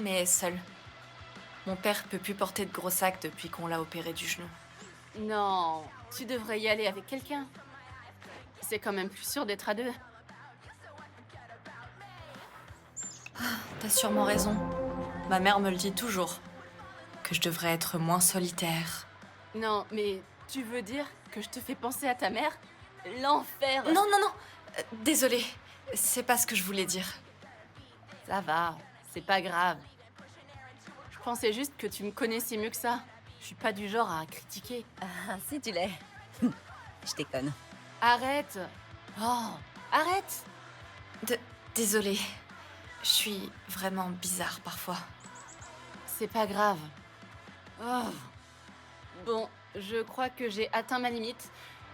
mais seule. Mon père peut plus porter de gros sacs depuis qu'on l'a opéré du genou. Non, tu devrais y aller avec quelqu'un. C'est quand même plus sûr d'être à deux. T'as sûrement raison. Ma mère me le dit toujours. Que je devrais être moins solitaire. Non, mais tu veux dire que je te fais penser à ta mère? L'enfer! Non, non, non. Désolée. C'est pas ce que je voulais dire. Ça va, c'est pas grave. Je pensais juste que tu me connaissais mieux que ça. Je suis pas du genre à critiquer. Ah, si tu l'es. Je déconne. Arrête! Oh, arrête! Désolée. Je suis vraiment bizarre parfois. C'est pas grave. Oh. Bon, je crois que j'ai atteint ma limite.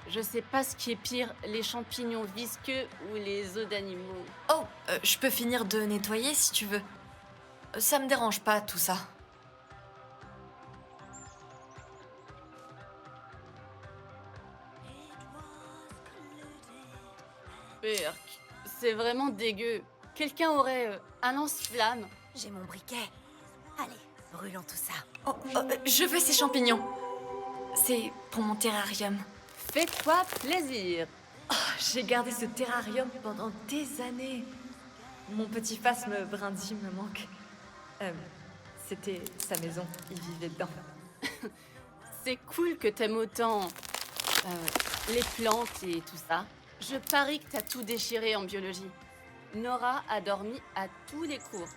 Je sais pas ce qui est pire, les champignons visqueux ou les os d'animaux. Oh, je peux finir de nettoyer si tu veux. Ça me dérange pas tout ça. Urk, c'est vraiment dégueu. Quelqu'un aurait un lance-flamme. J'ai mon briquet. Allez, brûlons tout ça. Oh, je veux ces champignons. C'est pour mon terrarium. Fais-toi plaisir. J'ai gardé ce terrarium pendant des années. Mon petit phasme brindille me manque. C'était sa maison, il vivait dedans. C'est cool que t'aimes autant les plantes et tout ça. Je parie que t'as tout déchiré en biologie. Nora a dormi à tous les cours.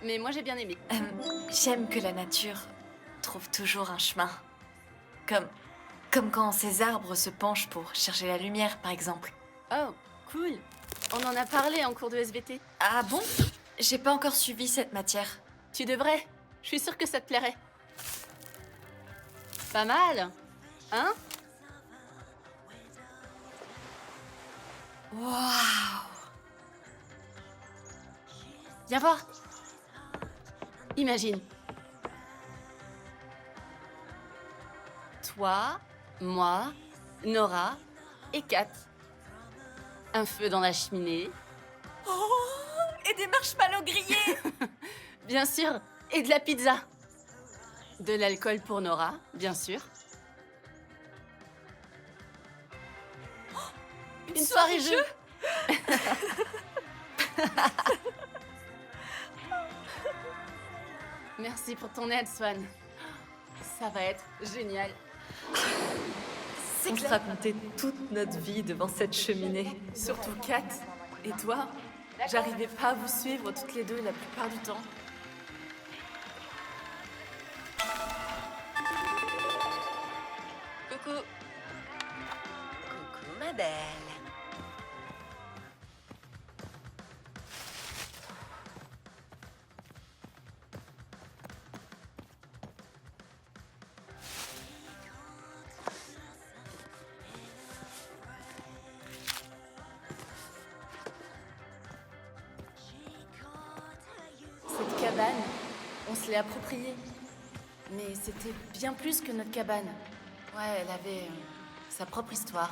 Mais moi j'ai bien aimé. J'aime que la nature trouve toujours un chemin. Comme quand ces arbres se penchent pour chercher la lumière, par exemple. Oh, cool. On en a parlé en cours de SVT. Ah bon? J'ai pas encore suivi cette matière. Tu devrais. Je suis sûre que ça te plairait. Pas mal, hein? Waouh! Viens voir. Imagine. Toi, moi, Nora et Kat. Un feu dans la cheminée. Oh! Et des marshmallows grillés! Bien sûr. Et de la pizza. De l'alcool pour Nora, bien sûr. Une soirée jeu. Merci pour ton aide, Swan. Ça va être génial. On se racontait toute notre vie devant cette cheminée. Surtout Kat et toi. J'arrivais pas à vous suivre toutes les deux la plupart du temps. Coucou. Coucou, ma belle. Cette cabane, on se l'est appropriée. Mais c'était bien plus que notre cabane. Ouais, elle avait sa propre histoire.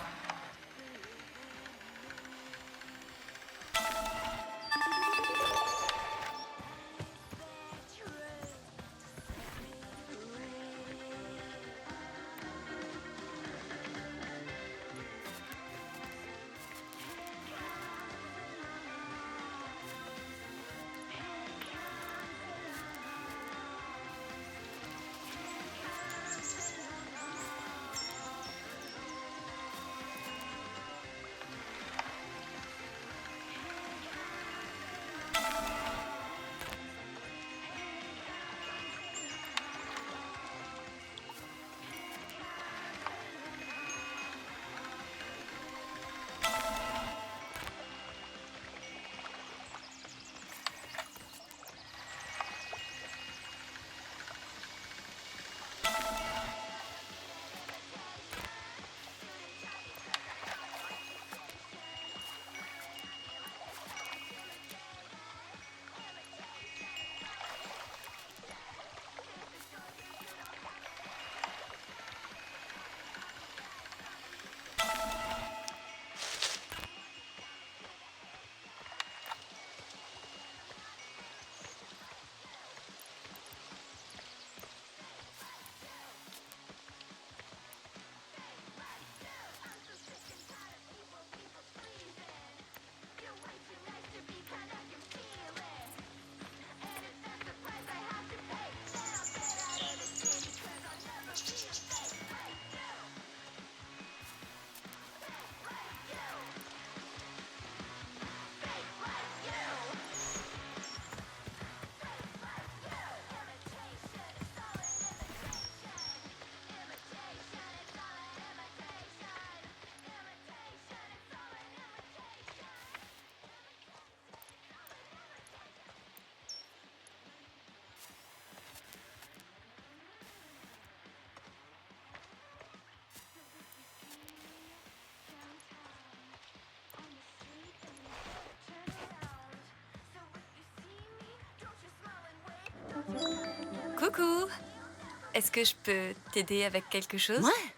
Coucou! Est-ce que je peux t'aider avec quelque chose? Ouais.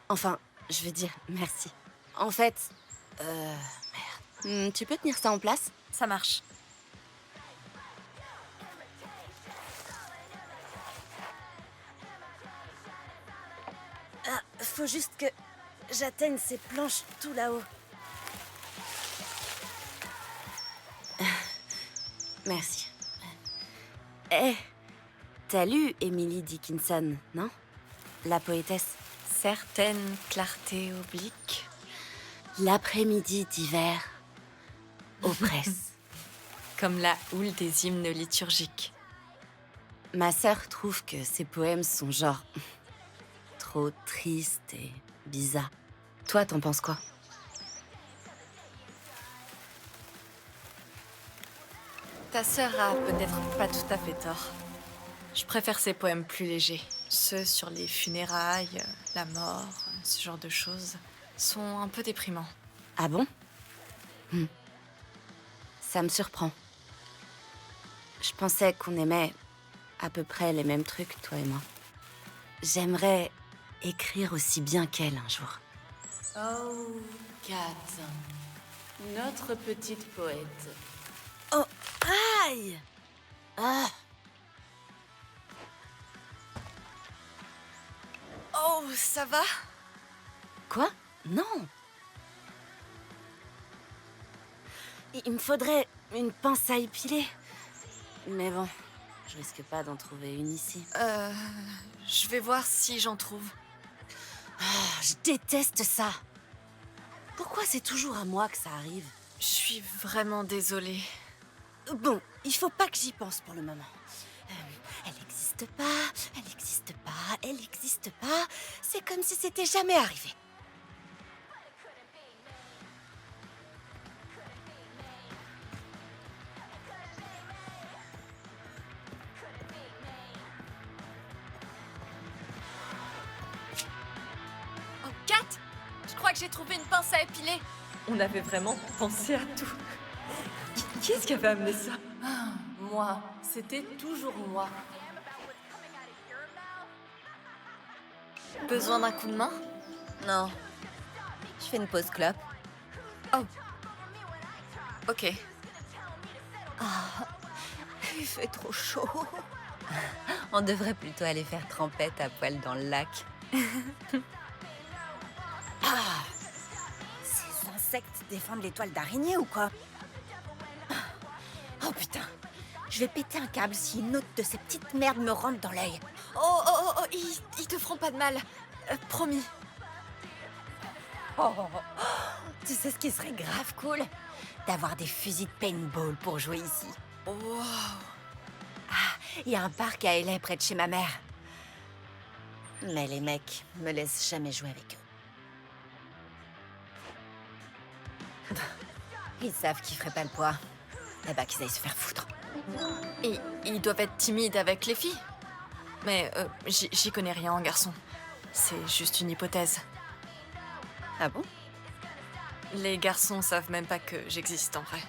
Enfin, je veux dire, merci. En fait, merde. Tu peux tenir ça en place? Ça marche. Ah, faut juste que j'atteigne ces planches tout là-haut. Merci. Eh, t'as lu Emily Dickinson, non? La poétesse. Certaines clartés obliques. L'après-midi d'hiver, aux presses. Comme la houle des hymnes liturgiques. Ma sœur trouve que ces poèmes sont genre trop tristes et bizarres. Toi, t'en penses quoi? Ta sœur a peut-être pas tout à fait tort. Je préfère ces poèmes plus légers. Ceux sur les funérailles, la mort, ce genre de choses, sont un peu déprimants. Ah bon? Ça me surprend. Je pensais qu'on aimait à peu près les mêmes trucs, toi et moi. J'aimerais écrire aussi bien qu'elle un jour. Oh, Kat, notre petite poète. Oh, aïe! Ah! Oh, ça va? Quoi? Non! Il me faudrait une pince à épiler. Mais bon, je risque pas d'en trouver une ici. Je vais voir si j'en trouve. Ah, je déteste ça! Pourquoi c'est toujours à moi que ça arrive? Je suis vraiment désolée. Bon, il faut pas que j'y pense pour le moment. Elle n'existe pas, elle n'existe pas, elle n'existe pas. C'est comme si c'était jamais arrivé. Oh, Kat! Je crois que j'ai trouvé une pince à épiler. On avait vraiment pensé à tout. Qui est-ce qui avait amené ça? Moi, c'était toujours moi. Besoin d'un coup de main? Non. Je fais une pause clope. Ok. Il fait trop chaud. On devrait plutôt aller faire trempette à poil dans le lac. Ces insectes défendent les toiles d'araignée ou quoi? Oh putain. Je vais péter un câble si une autre de ces petites merdes me rentre dans l'œil. Ils te feront pas de mal. Promis. Tu sais ce qui serait grave cool? D'avoir des fusils de paintball pour jouer ici. Wow. Il y a un parc à LA près de chez ma mère. Mais les mecs me laissent jamais jouer avec eux. Ils savent qu'ils feraient pas le poids. Eh bah qu'ils aillent se faire foutre. Ils doivent être timides avec les filles. Mais j'y connais rien en garçon. C'est juste une hypothèse. Ah bon? Les garçons savent même pas que j'existe en vrai.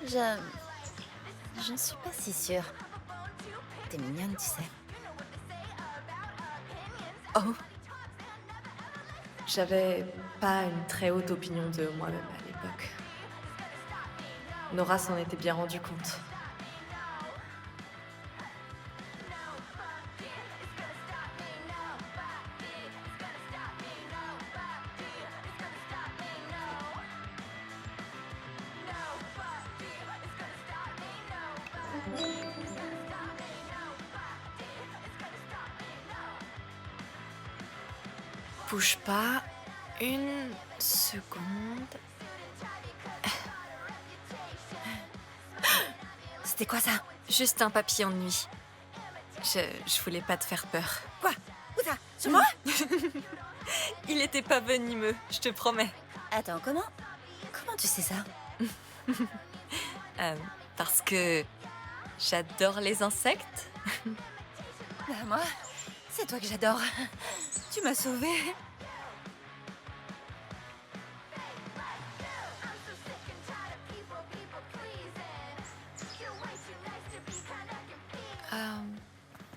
J'en suis pas si sûre. T'es mignonne, tu sais. Oh. J'avais pas une très haute opinion de moi-même à l'époque. Nora s'en était bien rendu compte. Bouge pas. Une seconde. C'était quoi ça? Juste un papillon de nuit. Je voulais pas te faire peur. Quoi? Où ça? Sur moi? Il était pas venimeux, je te promets. Attends, comment? Comment tu sais ça? Parce que j'adore les insectes. Bah moi, c'est toi que j'adore. Tu m'as sauvée.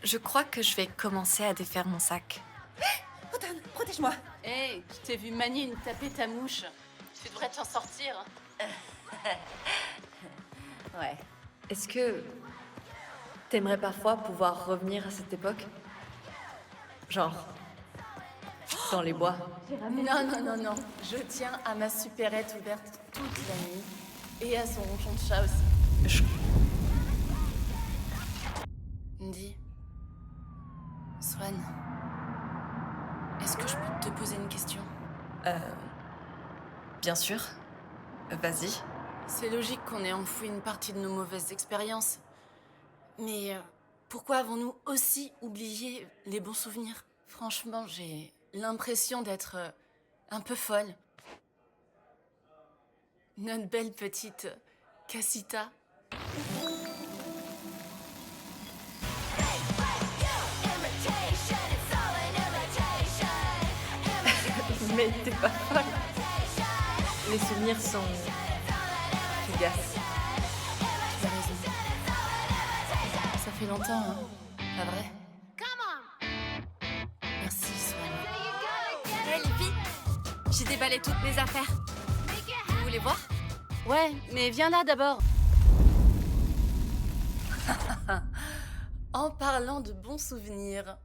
Je crois que je vais commencer à défaire mon sac. Automne, protège-moi. Hé, je t'ai vu manier une tapette à mouche. Tu devrais t'en sortir. Ouais. Est-ce que t'aimerais parfois pouvoir revenir à cette époque? Genre, dans les bois. Non. Je tiens à ma supérette ouverte toute la nuit. Et à son ronchon de chat aussi. Je- Dis. Swan. Est-ce que je peux te poser une question? Bien sûr. Vas-y. C'est logique qu'on ait enfoui une partie de nos mauvaises expériences. Mais pourquoi avons-nous aussi oublié les bons souvenirs? Franchement, j'ai l'impression d'être un peu folle. Notre belle petite Casita. Mais t'es pas folle. Les souvenirs sont fugaces. Tu as raison. Ça fait longtemps, hein? Pas vrai? Merci, Swan. Hé, les filles, j'ai déballé toutes mes affaires. Vous voulez voir? Ouais, mais viens là d'abord. En parlant de bons souvenirs.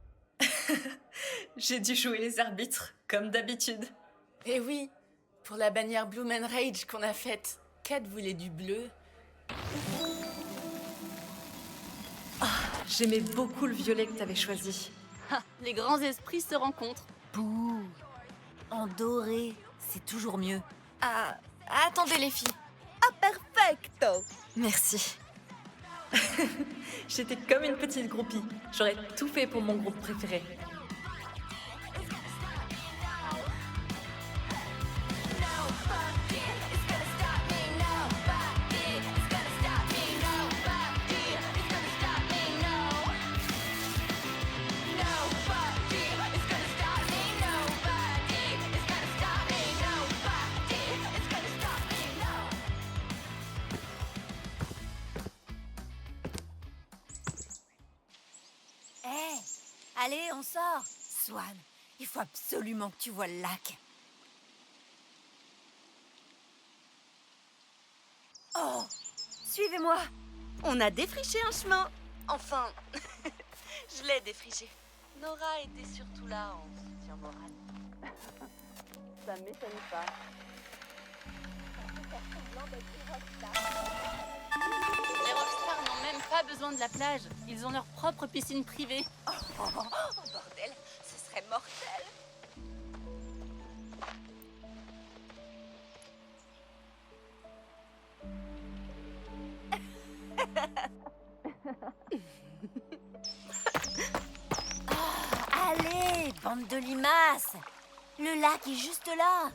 J'ai dû jouer les arbitres, comme d'habitude. Eh oui, pour la bannière Blue Man Rage qu'on a faite. Kat voulait du bleu. J'aimais beaucoup le violet que t'avais choisi. Ah, les grands esprits se rencontrent. Bouh. En doré, c'est toujours mieux. Ah, attendez les filles. Perfecto. Merci. J'étais comme une petite groupie. J'aurais tout fait pour mon groupe préféré. Hé, allez, on sort. Swan, il faut absolument que tu vois le lac. Oh, suivez-moi. On a défriché un chemin. Enfin, je l'ai défriché. Nora était surtout là en soutien moral. Ça m'étonne pas. Les rockstars n'ont même pas besoin de la plage. Ils ont leur propre piscine privée. Oh, bordel, ce serait mortel. Allez, bande de limaces. Le lac est juste là.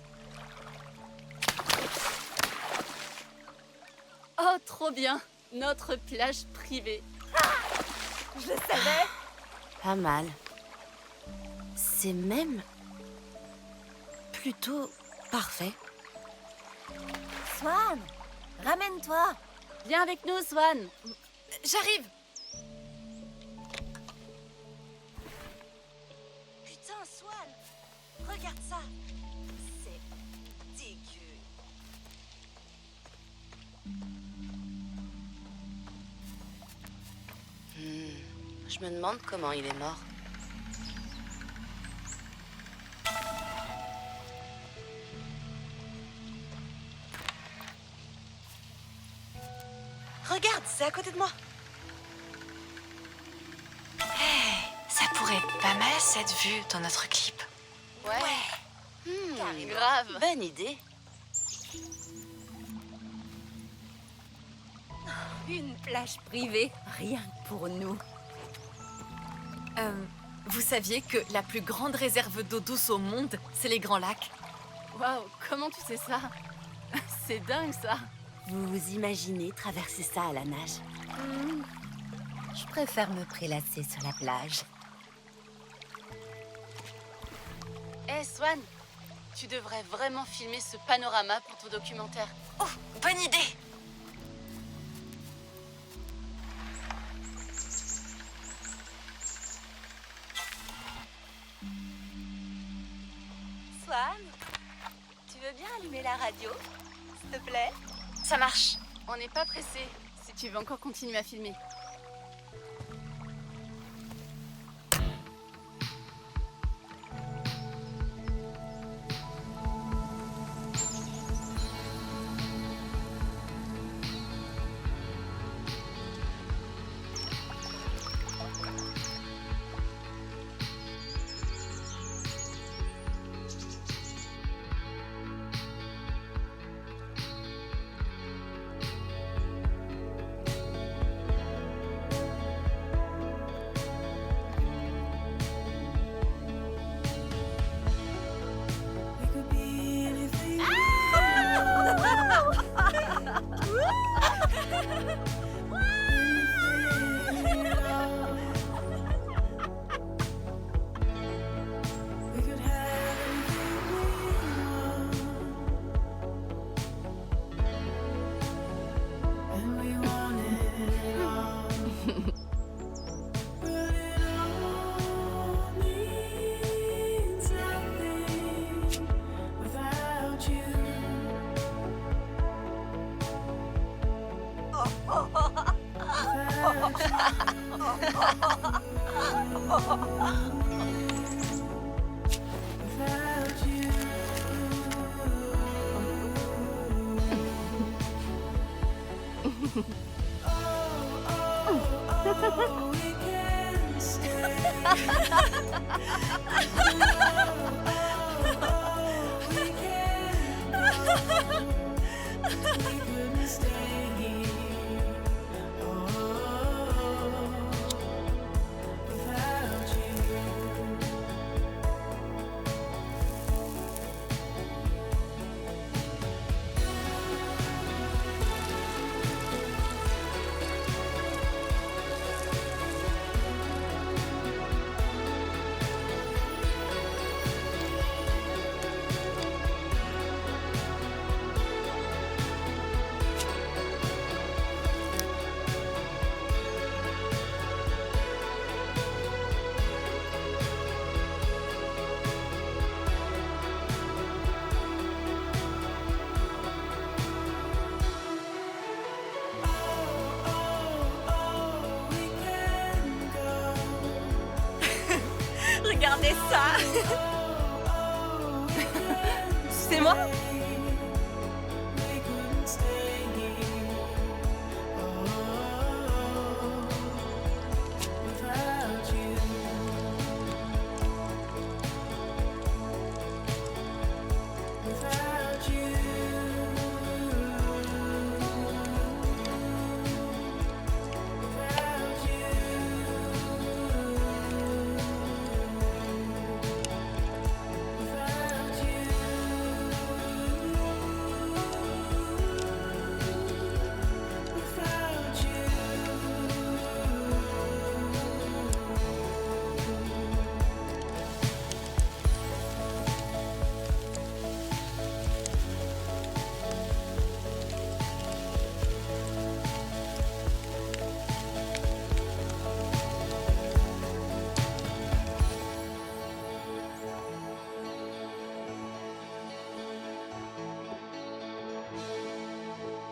Oh, trop bien. Notre plage privée. Je le savais. Pas mal. C'est même plutôt parfait. Swan, ramène-toi. Viens avec nous, Swan. J'arrive. Putain, Swan, regarde ça. C'est dégueu. Je me demande comment il est mort. Regarde, c'est à côté de moi. Ça pourrait être pas mal cette vue dans notre clip. Ouais. Grave. Bonne idée. Une plage privée, rien que pour nous. Vous saviez que la plus grande réserve d'eau douce au monde, c'est les Grands Lacs? Waouh, comment tu sais ça? C'est dingue, ça. Vous vous imaginez traverser ça à la nage? Je préfère me prélasser sur la plage. Hé, Swan, tu devrais vraiment filmer ce panorama pour ton documentaire. Oh, bonne idée! Swan, tu veux bien allumer la radio, s'il te plaît? Ça marche. On n'est pas pressé, si tu veux encore continuer à filmer. Regardez ça. C'est moi?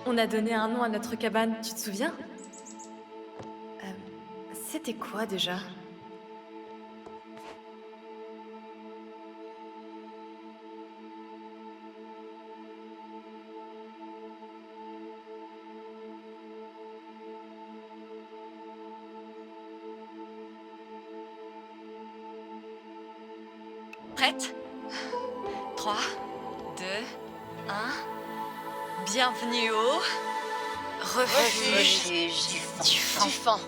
On a donné un nom à notre cabane, tu te souviens? C'était quoi déjà? Prête? 3, 2, 1. Bienvenue au refuge du fan.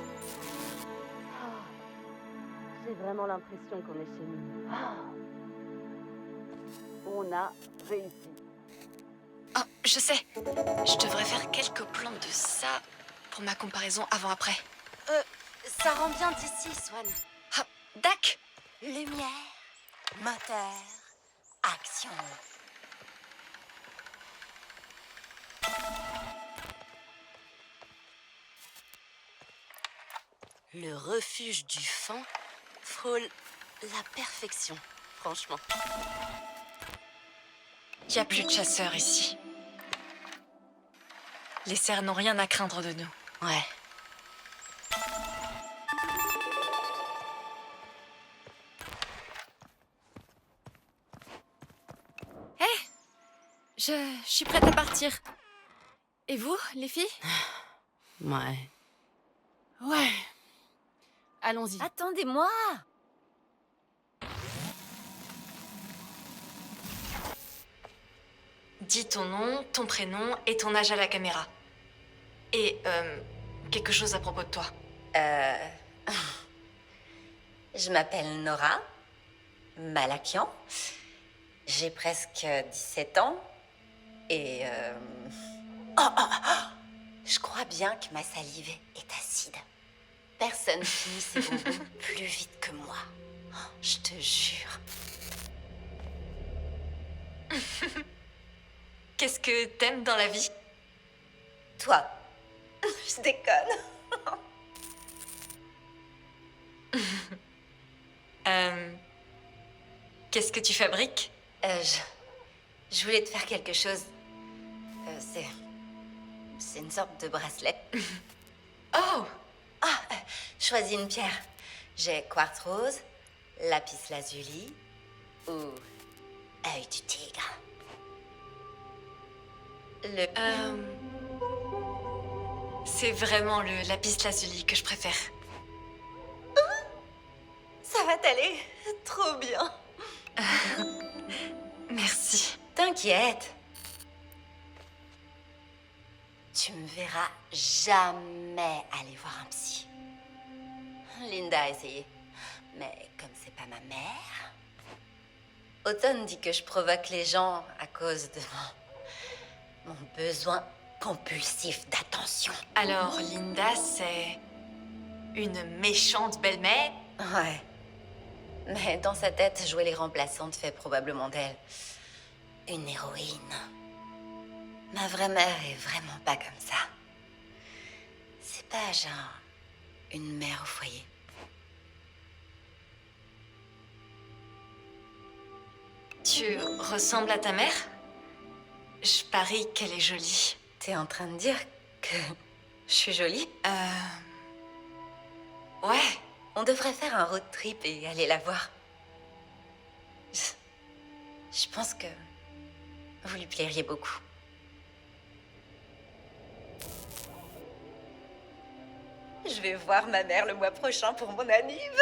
J'ai vraiment l'impression qu'on est chez nous. On a réussi. Oh, je sais. Je devrais faire quelques plans de ça pour ma comparaison avant-après. Ça rend bien d'ici, Swan. Ah, Dac! Lumière, moteur, action. Le refuge du fan frôle la perfection, franchement. Y a plus de chasseurs ici. Les cerfs n'ont rien à craindre de nous. Ouais. Je suis prête à partir. Et vous, les filles? Ouais. Ouais. Allons-y. Attendez-moi! Dis ton nom, ton prénom et ton âge à la caméra. Et, quelque chose à propos de toi. Je m'appelle Nora Malakian. J'ai presque 17 ans. Et je crois bien que ma salive est acide. Personne finit ses bonbons plus vite que moi. Je te jure. Qu'est-ce que t'aimes dans la vie? Toi, je déconne. Qu'est-ce que tu fabriques? Je voulais te faire quelque chose. C'est une sorte de bracelet. Oh! Choisis une pierre. J'ai quartz rose, lapis lazuli ou œil du tigre. C'est vraiment le lapis lazuli que je préfère. Ça va t'aller trop bien. Merci. T'inquiète. Tu me verras jamais aller voir un psy. Linda a essayé. Mais comme c'est pas ma mère... Autumn dit que je provoque les gens à cause de mon besoin compulsif d'attention. Alors, Linda, c'est une méchante belle-mère? Ouais. Mais dans sa tête, jouer les remplaçantes fait probablement d'elle une héroïne. Ma vraie mère est vraiment pas comme ça. C'est pas genre une mère au foyer. Tu ressembles à ta mère? Je parie qu'elle est jolie. T'es en train de dire que je suis jolie? Ouais. On devrait faire un road trip et aller la voir. Je pense que vous lui plairiez beaucoup. Je vais voir ma mère le mois prochain pour mon anniv.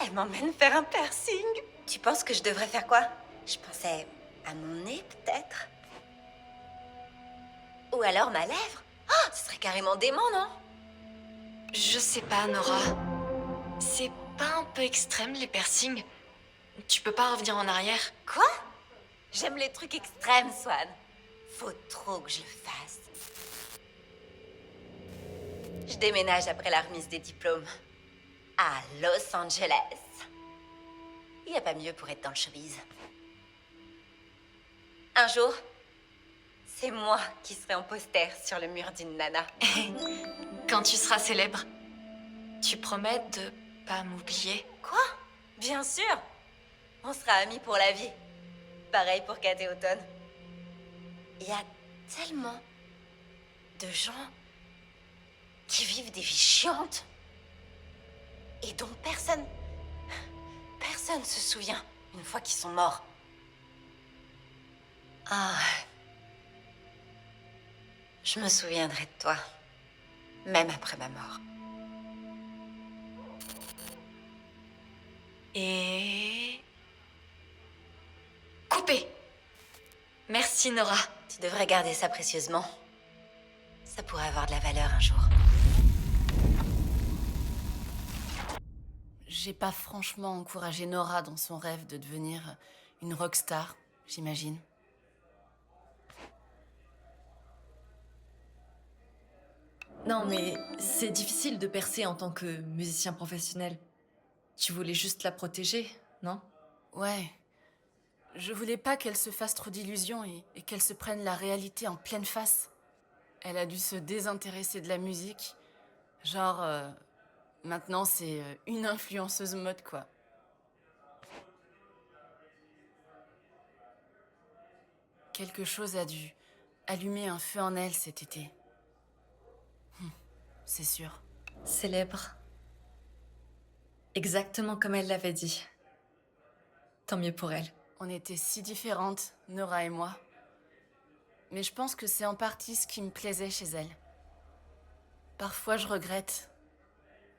Elle m'emmène faire un piercing. Tu penses que je devrais faire quoi? Je pensais à mon nez, peut-être. Ou alors ma lèvre. Oh, ce serait carrément dément, non? Je sais pas, Nora. C'est pas un peu extrême, les piercings? Tu peux pas revenir en arrière? Quoi? J'aime les trucs extrêmes, Swan. Faut trop que je le fasse. Je déménage après la remise des diplômes. À Los Angeles. Il n'y a pas mieux pour être dans le showbiz. Un jour, c'est moi qui serai en poster sur le mur d'une nana. Quand tu seras célèbre, tu promets de pas m'oublier? Quoi? Bien sûr. On sera amis pour la vie. Pareil pour Kat et Autumn. Il y a tellement de gens qui vivent des vies chiantes et dont personne se souvient une fois qu'ils sont morts. Ah, je me souviendrai de toi, même après ma mort. Et... coupé. Merci, Nora. Tu devrais garder ça précieusement. Ça pourrait avoir de la valeur un jour. J'ai pas franchement encouragé Nora dans son rêve de devenir une rockstar, j'imagine. Non, mais c'est difficile de percer en tant que musicien professionnel. Tu voulais juste la protéger, non? Ouais. Je voulais pas qu'elle se fasse trop d'illusions et qu'elle se prenne la réalité en pleine face. Elle a dû se désintéresser de la musique. Genre, maintenant c'est une influenceuse mode, quoi. quelque chose a dû allumer un feu en elle cet été. C'est sûr. Célèbre. Exactement comme elle l'avait dit. Tant mieux pour elle. On était si différentes, Nora et moi. Mais je pense que c'est en partie ce qui me plaisait chez elle. Parfois, je regrette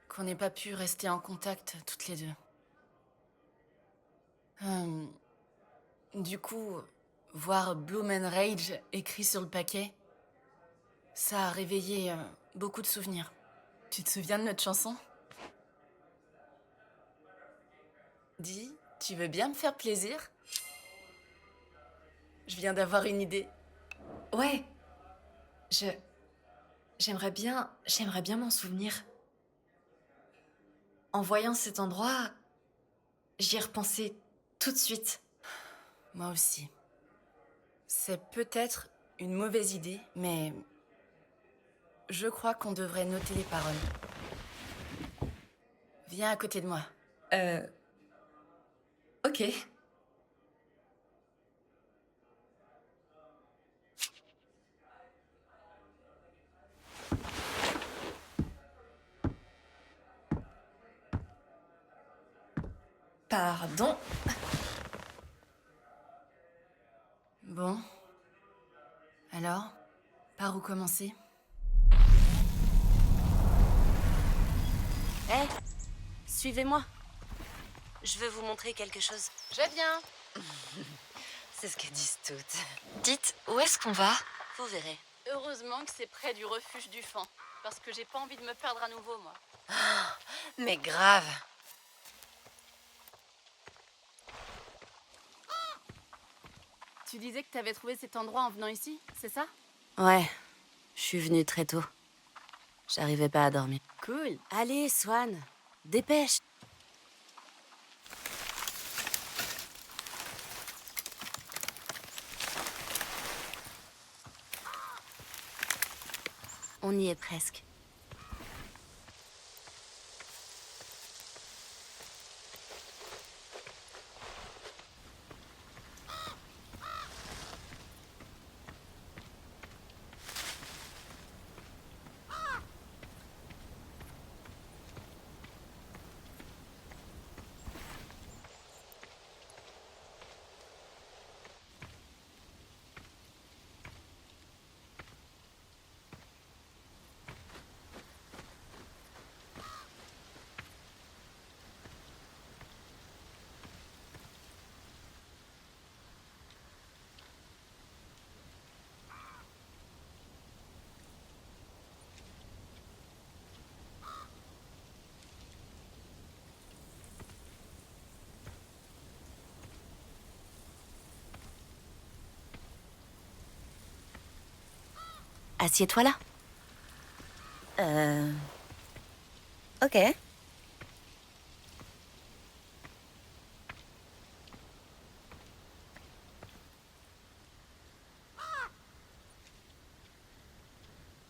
qu'on n'ait pas pu rester en contact toutes les deux. Du coup, voir Bloom and Rage écrit sur le paquet, ça a réveillé beaucoup de souvenirs. Tu te souviens de notre chanson? Dis, tu veux bien me faire plaisir? Je viens d'avoir une idée. Ouais. J'aimerais bien m'en souvenir. En voyant cet endroit, j'y ai repensé tout de suite. Moi aussi. C'est peut-être une mauvaise idée, mais je crois qu'on devrait noter les paroles. Viens à côté de moi. Ok. Pardon. Bon. Alors, par où commencer? Hé, suivez-moi. Je veux vous montrer quelque chose. Je viens. C'est ce que disent toutes. Dites, où est-ce qu'on va? Vous verrez. Heureusement que c'est près du refuge du fan, parce que j'ai pas envie de me perdre à nouveau, moi. Mais grave. Tu disais que t'avais trouvé cet endroit en venant ici, c'est ça? Ouais, je suis venue très tôt. J'arrivais pas à dormir. Cool. Allez, Swan, dépêche. On y est presque. Assieds-toi là. Ok.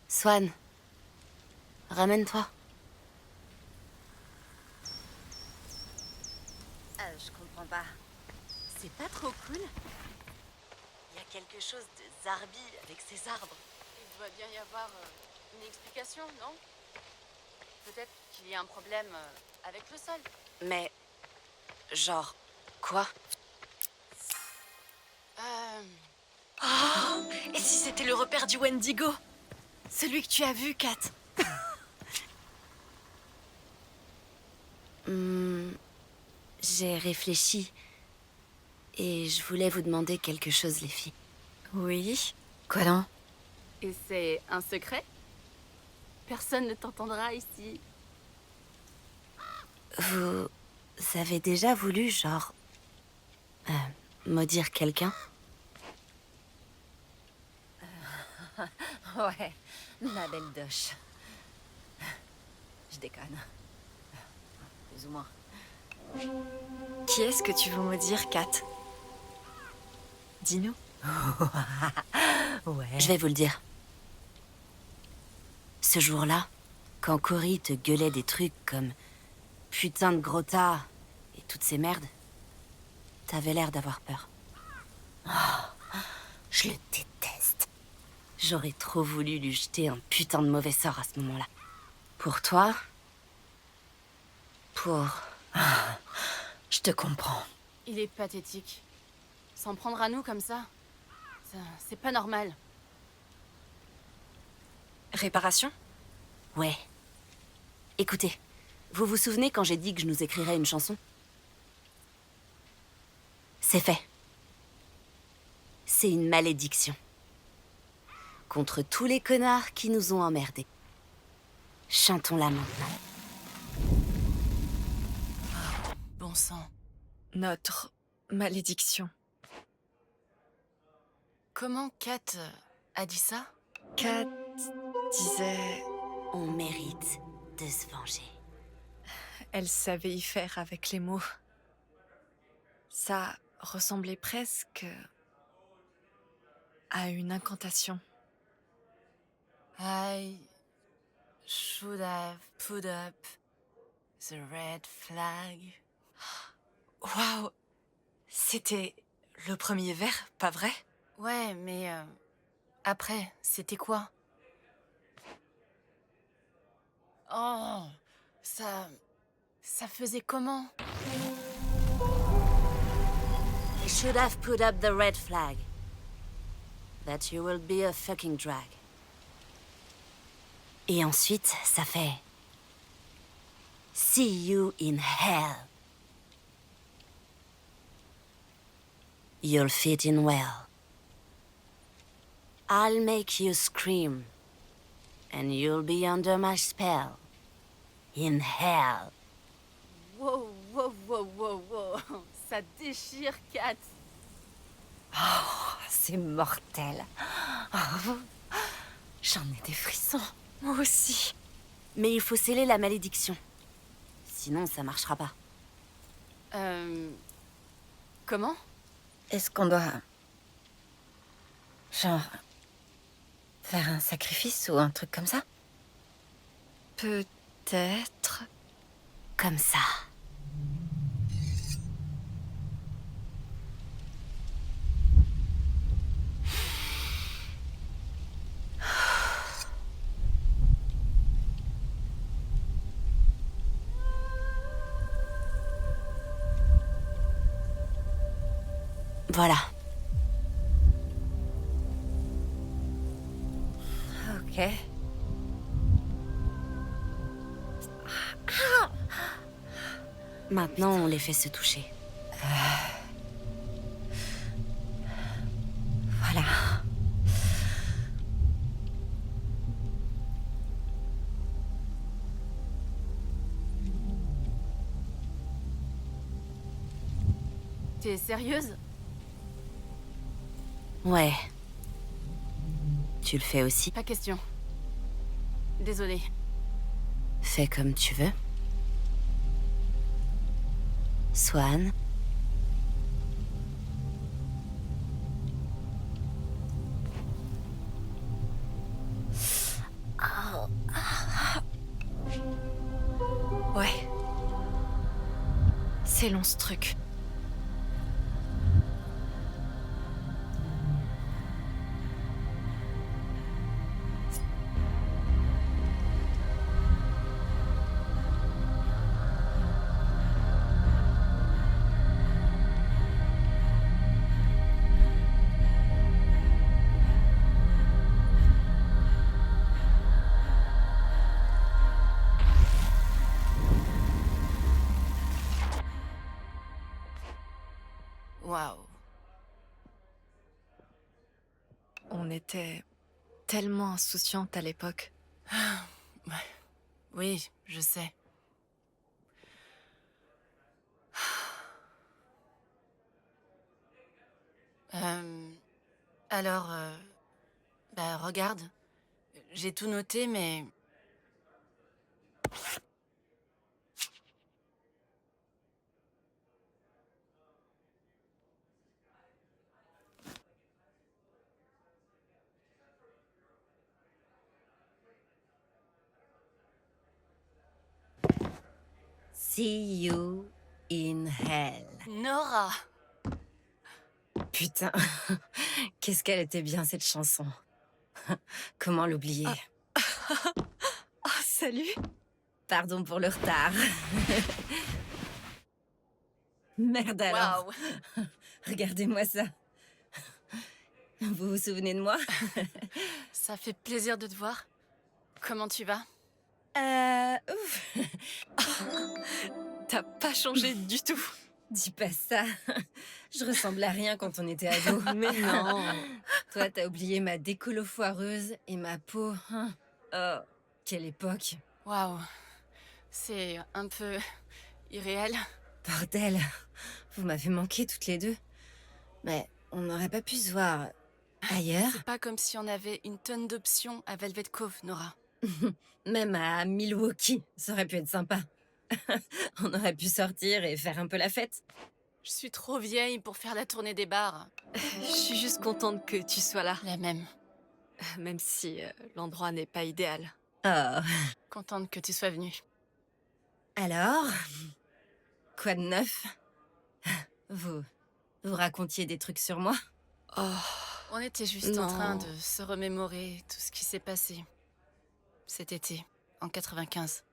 Swan, ramène-toi. Je comprends pas. C'est pas trop cool? Il y a quelque chose de zarbi avec ces arbres. Il doit bien y avoir une explication, non? Peut-être qu'il y a un problème avec le sol. Mais... genre... quoi? Oh, et si c'était le repère du Wendigo? Celui que tu as vu, Kat. J'ai réfléchi. Et je voulais vous demander quelque chose, les filles. Oui. Quoi donc? Et c'est un secret? Personne ne t'entendra ici. Vous avez déjà voulu, genre... maudire quelqu'un? Ouais, ma belle doche. Je déconne. Plus ou moins. Qui est-ce que tu veux maudire, Kat? Dis-nous. Ouais. Je vais vous le dire. Ce jour-là, quand Cory te gueulait des trucs comme « putain de gros tas » et toutes ces merdes, t'avais l'air d'avoir peur. Oh, Je le déteste. J'aurais trop voulu lui jeter un putain de mauvais sort à ce moment-là. Pour toi... Pour... Je te comprends. Il est pathétique. S'en prendre à nous comme ça, c'est pas normal. Réparation? Ouais. Écoutez, vous vous souvenez quand j'ai dit que je nous écrirais une chanson? C'est fait. C'est une malédiction. Contre tous les connards qui nous ont emmerdés. Chantons-la maintenant. Bon sang. Notre malédiction. Comment Kat a dit ça? Kat disait... On mérite de se venger. Elle savait y faire avec les mots. Ça ressemblait presque à une incantation. I should have put up the red flag. Waouh! C'était le premier vers, pas vrai? Ouais, mais après, c'était quoi? Oh, ça faisait comment? I should have put up the red flag. That you will be a fucking drag. Et ensuite, ça fait... See you in hell. You'll fit in well. I'll make you scream. And you'll be under my spell. In hell. Wow, wow, wow, wow, wow. Ça déchire, Kat. C'est mortel. Oh, j'en ai des frissons. Moi aussi. Mais il faut sceller la malédiction. Sinon, ça marchera pas. Comment? Est-ce qu'on doit... genre... faire un sacrifice ou un truc comme ça? Peut-être... Comme ça. Voilà. Ok. Maintenant, on les fait se toucher. Voilà. T'es sérieuse? Ouais. Tu le fais aussi? Pas question. Désolée. Fais comme tu veux. Swan. Ouais. C'est long ce truc. Waouh. On était tellement insouciantes à l'époque. Oui, je sais. Alors, bah regarde, j'ai tout noté, mais... See you in hell. Nora! putain. Qu'est-ce qu'elle était bien, cette chanson. Comment l'oublier? Oh, salut. Pardon pour le retard. Merde alors. Waouh. Regardez-moi ça. Vous vous souvenez de moi? Ça fait plaisir de te voir. Comment tu vas? Ouf. T'as pas changé du tout. Dis pas ça. Je ressemble à rien quand on était ados. Mais non. Toi, t'as oublié ma décolo foireuse et ma peau. Hein. Oh, quelle époque. Waouh. C'est un peu irréel. Bordel. Vous m'avez manqué toutes les deux. Mais on n'aurait pas pu se voir ailleurs. C'est pas comme si on avait une tonne d'options à Velvet Cove, Nora. Même à Milwaukee, ça aurait pu être sympa. On aurait pu sortir et faire un peu la fête. Je suis trop vieille pour faire la tournée des bars. Je suis juste contente que tu sois là. La même. Même si l'endroit n'est pas idéal. Oh. Contente que tu sois venue. Alors, quoi de neuf? Vous racontiez des trucs sur moi? Oh, On était juste en Non. train de se remémorer tout ce qui s'est passé cet été, en 95.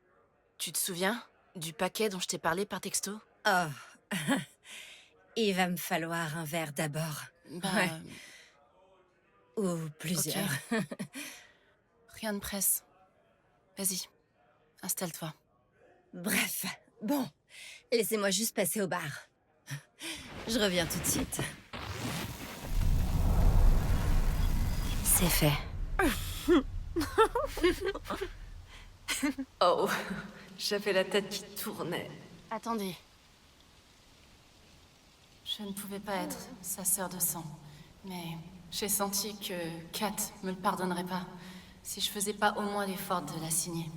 Tu te souviens du paquet dont je t'ai parlé par texto? Oh. Il va me falloir un verre d'abord. Bah, Ouais. Ou plusieurs. rien de presse. Vas-y, installe-toi. Bref, bon. Laissez-moi juste passer au bar. Je reviens tout de suite. C'est fait. oh. J'avais la tête qui tournait. Attendez. Je ne pouvais pas être sa sœur de sang, mais j'ai senti que Kat me le pardonnerait pas si je faisais pas au moins l'effort de la signer.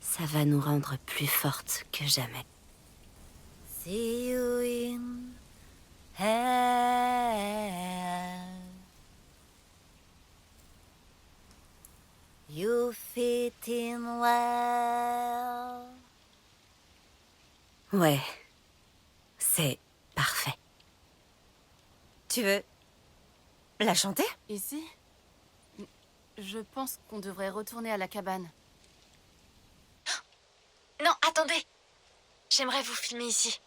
Ça va nous rendre plus fortes que jamais. See you in hell. You fit in well. Ouais, c'est parfait. Tu veux la chanter? Ici? Je pense qu'on devrait retourner à la cabane. Non, attendez. J'aimerais vous filmer ici.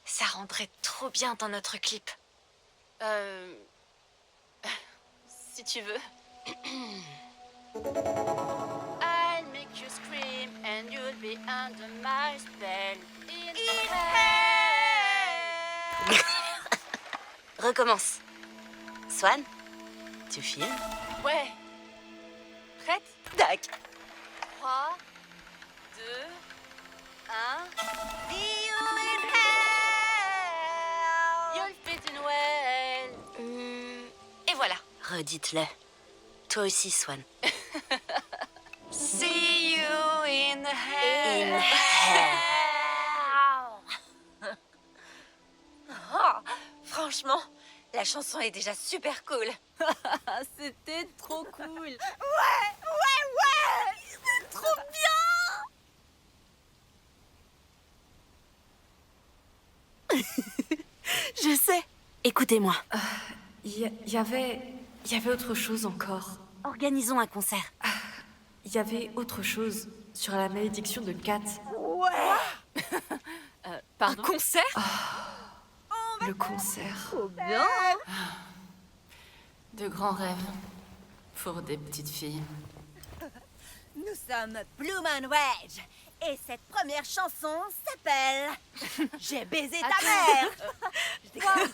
Ça rendrait trop bien dans notre clip. Si tu veux. I'll make you scream and you'll be under my spell. In Recommence. Swan, tu filmes? Ouais. Prête? Tac. 3, 2, 1. You'll fit in well. Et voilà. Redites-le. Toi aussi, Swan. See you in hell. In hell. Oh, franchement, la chanson est déjà super cool. Ah, c'était trop cool. Je sais. Écoutez-moi. Il y avait autre chose encore. Organisons un concert. Il y avait autre chose sur la malédiction de Kat. Pardon? Concert? Le concert. De grands rêves pour des petites filles. Nous sommes Bloom Wedge et cette première chanson s'appelle J'ai baisé ta mère. Je déconne.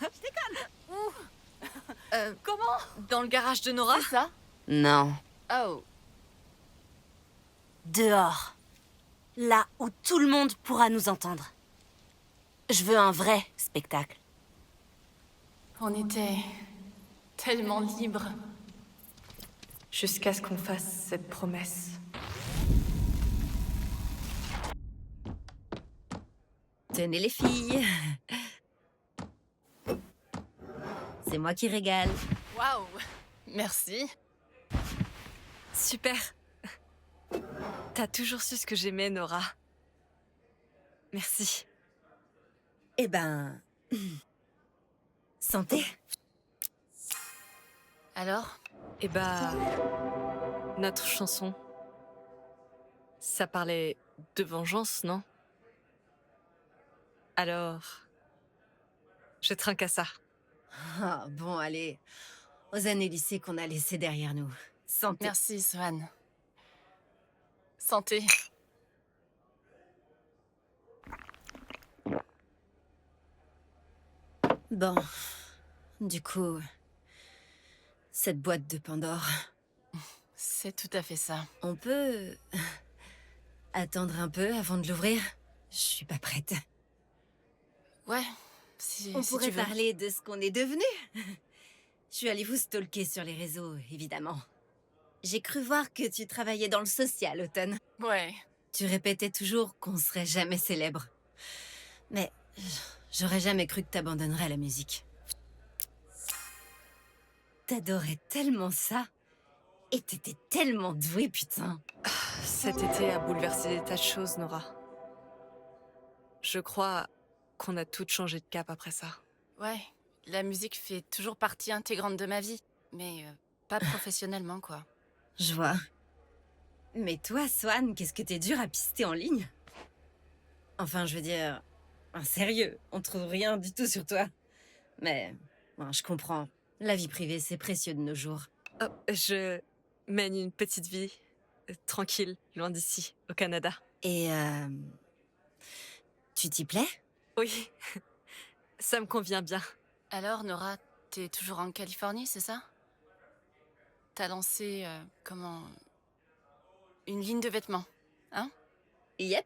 Comment? Dans le garage de Nora? C'est ça? Non. Oh. Dehors. Là où tout le monde pourra nous entendre. Je veux un vrai spectacle. On était tellement libres. Jusqu'à ce qu'on fasse cette promesse. Tenez les filles. C'est moi qui régale. Waouh! Merci. Super. T'as toujours su ce que j'aimais, Nora. Merci. Eh ben... Santé. Alors? Eh bah, notre chanson, ça parlait de vengeance, non? Alors, je trinque à ça. Ah, bon, allez. Aux années lycée qu'on a laissées derrière nous. Santé. Merci, Swan. Santé. Bon. Du coup, cette boîte de Pandore, C'est tout à fait ça. on peut attendre un peu avant de l'ouvrir? Je suis pas prête. Ouais, si, On si pourrait tu veux. parler de ce qu'on est devenus. Je suis allée vous stalker sur les réseaux, évidemment. J'ai cru voir que tu travaillais dans le social, Automne. Ouais. Tu répétais toujours qu'on serait jamais célèbre. Mais j'aurais jamais cru que t'abandonnerais la musique. T'adorais tellement ça. Et t'étais tellement douée, putain. Cet été a bouleversé des tas de choses, Nora. Je crois qu'on a toutes changé de cap après ça. Ouais, la musique fait toujours partie intégrante de ma vie. Mais pas professionnellement, quoi. Je vois. Mais toi, Swan, qu'est-ce que t'es dur à pister en ligne? Enfin, je veux dire... sérieux, on trouve rien du tout sur toi. Mais... bon, je comprends. La vie privée, c'est précieux de nos jours. Oh, je mène une petite vie, tranquille, loin d'ici, au Canada. Et tu t'y plais? Oui, ça me convient bien. Alors, Nora, t'es toujours en Californie, c'est ça? T'as lancé, comment... une ligne de vêtements, hein? Yep.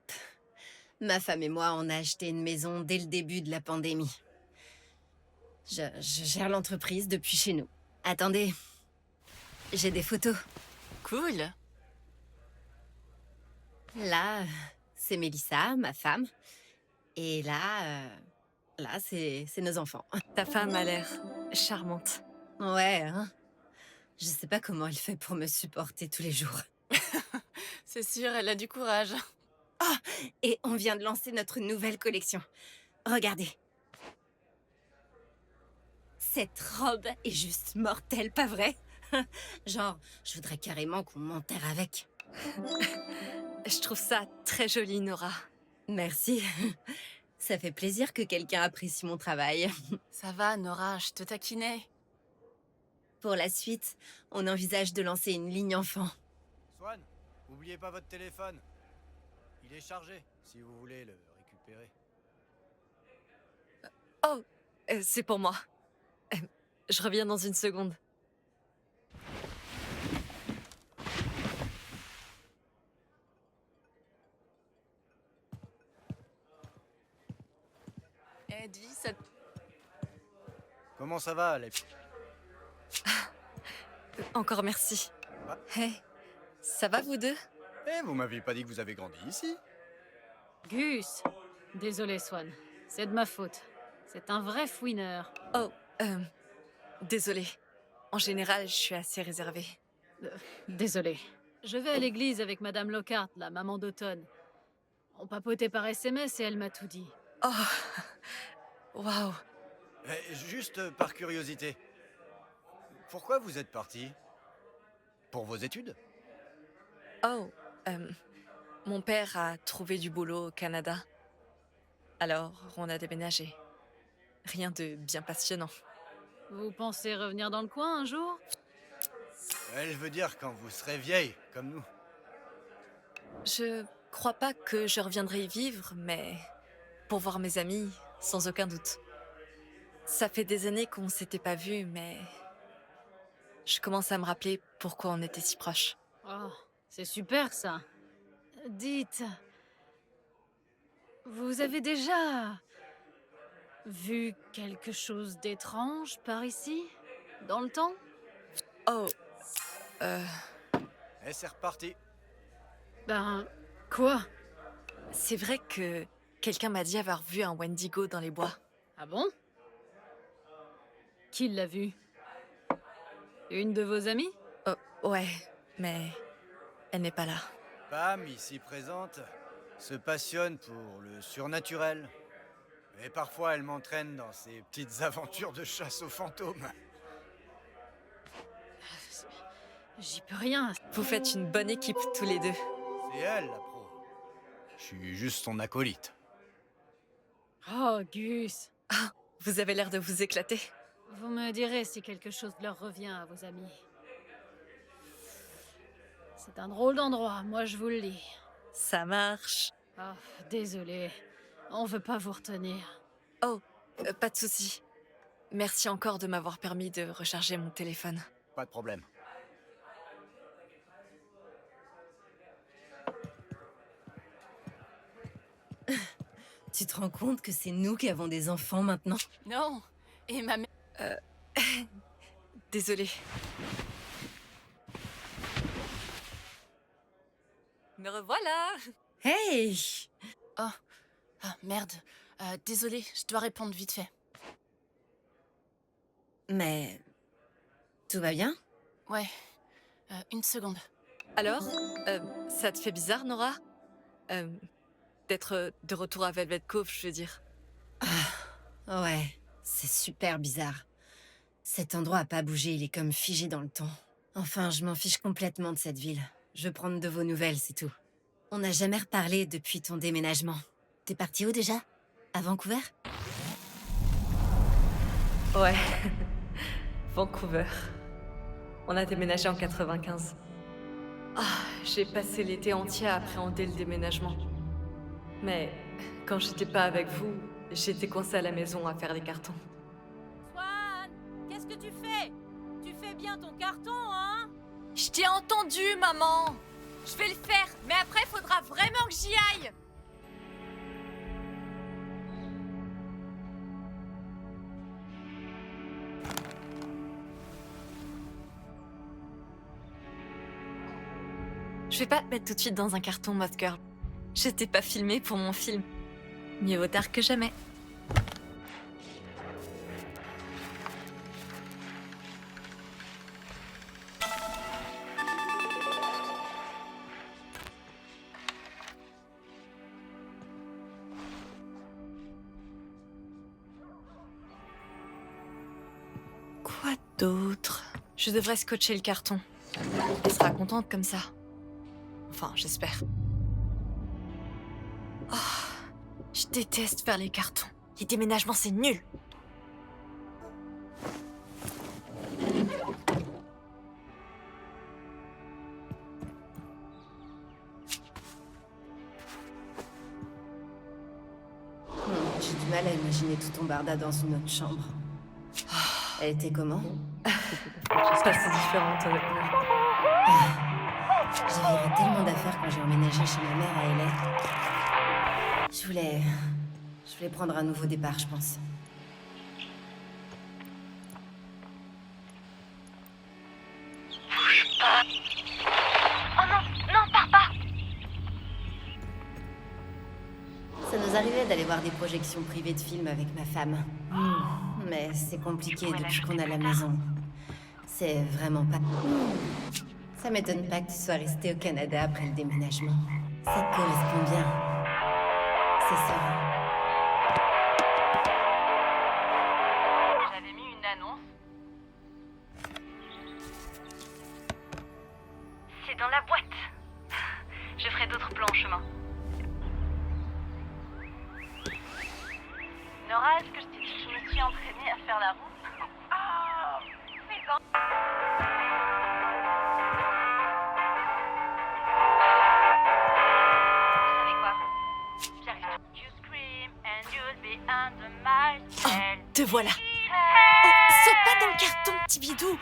Ma femme et moi, on a acheté une maison dès le début de la pandémie. Je gère l'entreprise depuis chez nous. Attendez. J'ai des photos. Cool. Là, c'est Mélissa, ma femme. Et là, là, c'est nos enfants. Ta femme a l'air charmante. Ouais, hein. Je sais pas comment elle fait pour me supporter tous les jours. C'est sûr, elle a du courage. Et on vient de lancer notre nouvelle collection. Regardez. Cette robe est juste mortelle, pas vrai? Genre, je voudrais carrément qu'on m'enterre avec. Je trouve ça très joli, Nora. Merci. Ça fait plaisir que quelqu'un apprécie mon travail. Ça va, Nora, je te taquinais. Pour la suite, on envisage de lancer une ligne enfant. Swan, oubliez pas votre téléphone. Il est chargé, si vous voulez le récupérer. Oh, c'est pour moi. Je reviens dans une seconde. Eddie, ça... Comment ça va, les... Encore merci. Ah. Hey, ça va vous deux? Eh, vous m'aviez pas dit que vous avez grandi ici? Gus! Désolé, Swan. C'est de ma faute. C'est un vrai fouineur. Oh, désolée. En général, je suis assez réservée. Désolé. Je vais à l'église avec Madame Lockhart, la maman d'Automne. On papotait par SMS et elle m'a tout dit. Oh, waouh. Eh, juste par curiosité. Pourquoi vous êtes parti? Pour vos études? Oh, mon père a trouvé du boulot au Canada. Alors, on a déménagé. Rien de bien passionnant. Vous pensez revenir dans le coin un jour? Elle veut dire quand vous serez vieille, comme nous. Je crois pas que je reviendrai y vivre, mais pour voir mes amis, sans aucun doute. Ça fait des années qu'on s'était pas vus, mais je commence à me rappeler pourquoi on était si proches. Oh, c'est super ça. Dites, vous avez déjà vu quelque chose d'étrange par ici, dans le temps? Oh, Eh, c'est reparti. Ben, quoi? c'est vrai que quelqu'un m'a dit avoir vu un Wendigo dans les bois. Ah bon? Qui l'a vu? Une de vos amies? Oh, ouais, mais elle n'est pas là. Pam, ici présente, se passionne pour le surnaturel. Et parfois, elle m'entraîne dans ses petites aventures de chasse aux fantômes. J'y peux rien. Vous faites une bonne équipe tous les deux. C'est elle, la pro. Je suis juste son acolyte. Oh, Gus. Vous avez l'air de vous éclater. Vous me direz si quelque chose leur revient à vos amis. C'est un drôle d'endroit, moi je vous le dis. Ça marche. Ah, désolé. On veut pas vous retenir. Pas de souci. Merci encore de m'avoir permis de recharger mon téléphone. Pas de problème. Tu te rends compte que c'est nous qui avons des enfants maintenant? Non. Et ma mère... Désolée. Me revoilà. Hey! Ah, merde. Désolée, je dois répondre vite fait. Mais... tout va bien? Ouais. Une seconde. Alors, ça te fait bizarre, Nora d'être de retour à Velvet Cove, je veux dire. Ouais, c'est super bizarre. Cet endroit a pas bougé, il est comme figé dans le temps. Enfin, je m'en fiche complètement de cette ville. Je veux prendre de vos nouvelles, c'est tout. On n'a jamais reparlé depuis ton déménagement. T'es parti où déjà? À Vancouver? Ouais. Vancouver. On a déménagé en 95. J'ai passé l'été entier à appréhender le déménagement. Mais quand j'étais pas avec vous, j'étais coincée à la maison à faire des cartons. Swan, qu'est-ce que tu fais? Tu fais bien ton carton, hein? Je t'ai entendu, maman. Je vais le faire, mais après, faudra vraiment que j'y aille. Je vais pas te mettre tout de suite dans un carton, Moth Girl. J'étais pas filmée pour mon film. Mieux vaut tard que jamais. Quoi d'autre? Je devrais scotcher le carton. Elle sera contente comme ça. Enfin, j'espère. Je déteste faire les cartons. Les déménagements, c'est nul. J'ai du mal à imaginer tout ton barda dans une autre chambre. Elle était comment? Pas si différente, honnêtement. J'ai viré tellement d'affaires quand j'ai emménagé chez ma mère à LA. Je voulais prendre un nouveau départ, je pense. Ça nous arrivait d'aller voir des projections privées de films avec ma femme. Mais c'est compliqué depuis qu'on a la maison. C'est vraiment pas... Ça m'étonne pas que tu sois resté au Canada après le déménagement. Ça te correspond bien. C'est ça. J'avais mis une annonce. C'est dans la boîte. Je ferai d'autres plans en chemin. Nora, est-ce que je t'ai dit que je me suis entraînée à faire la route? C'est quand? Vous savez quoi? J'arrive. You scream and you'll be under my spell. Te voilà. Oh, saute pas dans le carton, petit bidou.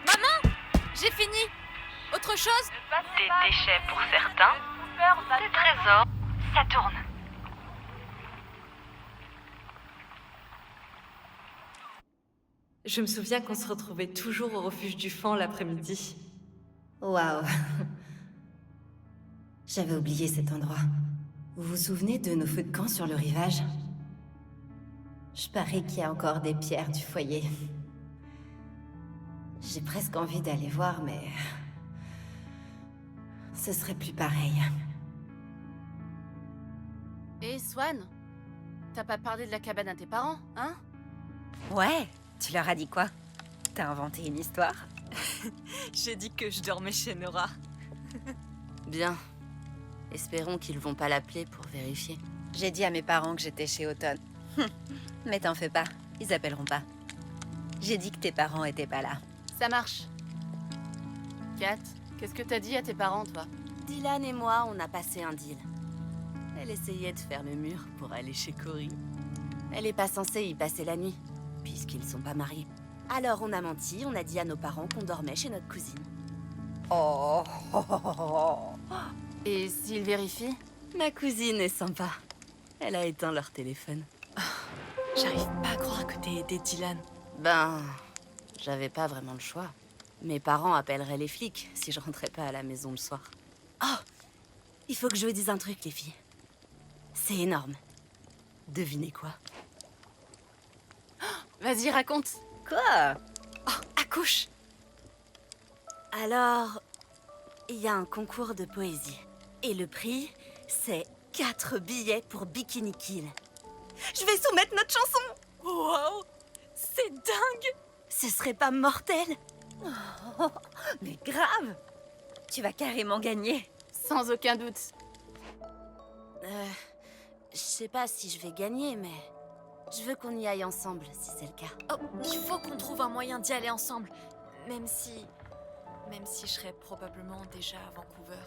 Maman, j'ai fini. Autre chose? Des déchets pour certains, des trésors, ça tourne. Je me souviens qu'on se retrouvait toujours au refuge du Fan l'après-midi. Waouh. J'avais oublié cet endroit. Vous vous souvenez de nos feux de camp sur le rivage? Je parie qu'il y a encore des pierres du foyer. J'ai presque envie d'aller voir, mais... ce serait plus pareil. Et Swan, t'as pas parlé de la cabane à tes parents, hein? Ouais, tu leur as dit quoi? T'as inventé une histoire? J'ai dit que je dormais chez Nora. Bien. Espérons qu'ils vont pas l'appeler pour vérifier. J'ai dit à mes parents que j'étais chez Autumn. Mais t'en fais pas, ils appelleront pas. J'ai dit que tes parents étaient pas là. Ça marche. Kat, qu'est-ce que t'as dit à tes parents, toi? Dylan et moi, on a passé un deal. Elle essayait de faire le mur pour aller chez Cory. Elle est pas censée y passer la nuit, puisqu'ils sont pas mariés. Alors on a menti, on a dit à nos parents qu'on dormait chez notre cousine. Oh, Et s'ils vérifient? Ma cousine est sympa. Elle a éteint leur téléphone. J'arrive pas à croire que t'aies aidé Dylan. Ben, j'avais pas vraiment le choix. Mes parents appelleraient les flics si je rentrais pas à la maison le soir. Oh, il faut que je vous dise un truc, les filles. C'est énorme. Devinez quoi? Vas-y, raconte. Quoi? Oh, accouche! Alors, il y a un concours de poésie. Et le prix, c'est 4 billets pour Bikini Kill. Je vais soumettre notre chanson! Wow! C'est dingue! Ce serait pas mortel? Oh, mais grave! Tu vas carrément gagner. Sans aucun doute. Je sais pas si je vais gagner, mais je veux qu'on y aille ensemble, si c'est le cas. Oh, il faut qu'on trouve un moyen d'y aller ensemble. Même si je serais probablement déjà à Vancouver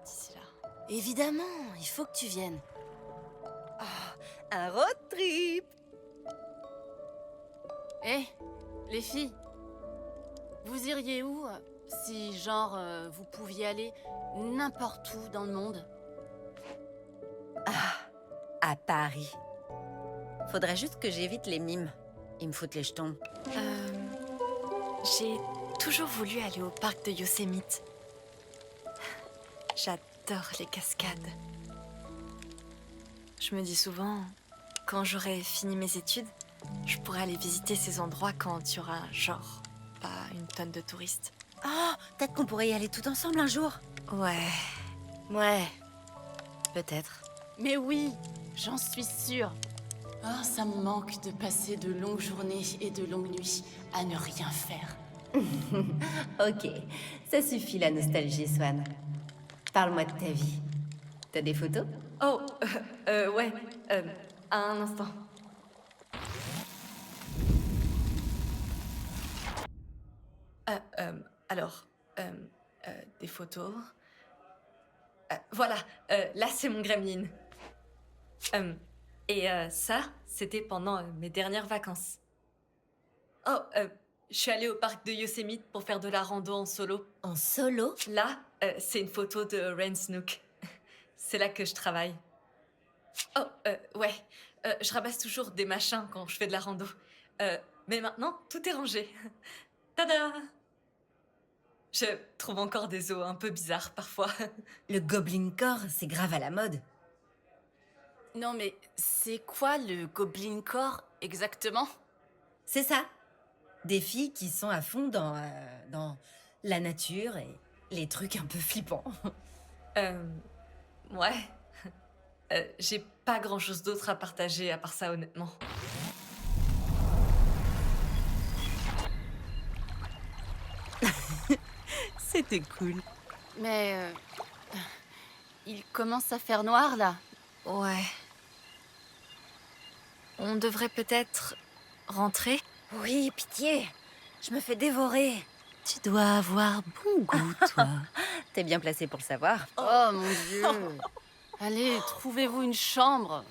d'ici là. Évidemment, il faut que tu viennes. Un road trip! Hé, les filles. Vous iriez où si, genre, vous pouviez aller n'importe où dans le monde? À Paris. Faudrait juste que j'évite les mimes. Ils me foutent les jetons. J'ai toujours voulu aller au parc de Yosemite. J'adore les cascades. Je me dis souvent, quand j'aurai fini mes études, je pourrais aller visiter ces endroits quand il y aura, genre, pas une tonne de touristes. Oh, peut-être qu'on pourrait y aller tout ensemble un jour. Ouais, peut-être. Mais oui, j'en suis sûre. Oh, ça me manque de passer de longues journées et de longues nuits à ne rien faire. Ok, ça suffit la nostalgie, Swan. Parle-moi de ta vie. T'as des photos? Oh, ouais, un instant. Alors, des photos. Voilà, là c'est mon gremlin. Ça, c'était pendant mes dernières vacances. Oh, je suis allée au parc de Yosemite pour faire de la rando en solo. En solo? Là, c'est une photo de Rain Snook. C'est là que je travaille. Oh, ouais, je ramasse toujours des machins quand je fais de la rando. Mais maintenant, tout est rangé. Tada! Je trouve encore des os un peu bizarres parfois. Le Goblin Core, c'est grave à la mode. Non mais, c'est quoi le Goblin Core, exactement? C'est ça. Des filles qui sont à fond dans la nature et les trucs un peu flippants. Ouais. J'ai pas grand-chose d'autre à partager à part ça, honnêtement. C'était cool. Mais... il commence à faire noir, là. Ouais. On devrait peut-être rentrer? Oui, pitié. Je me fais dévorer. Tu dois avoir bon goût, toi. T'es bien placé pour le savoir. Oh mon Dieu. Allez, trouvez-vous une chambre.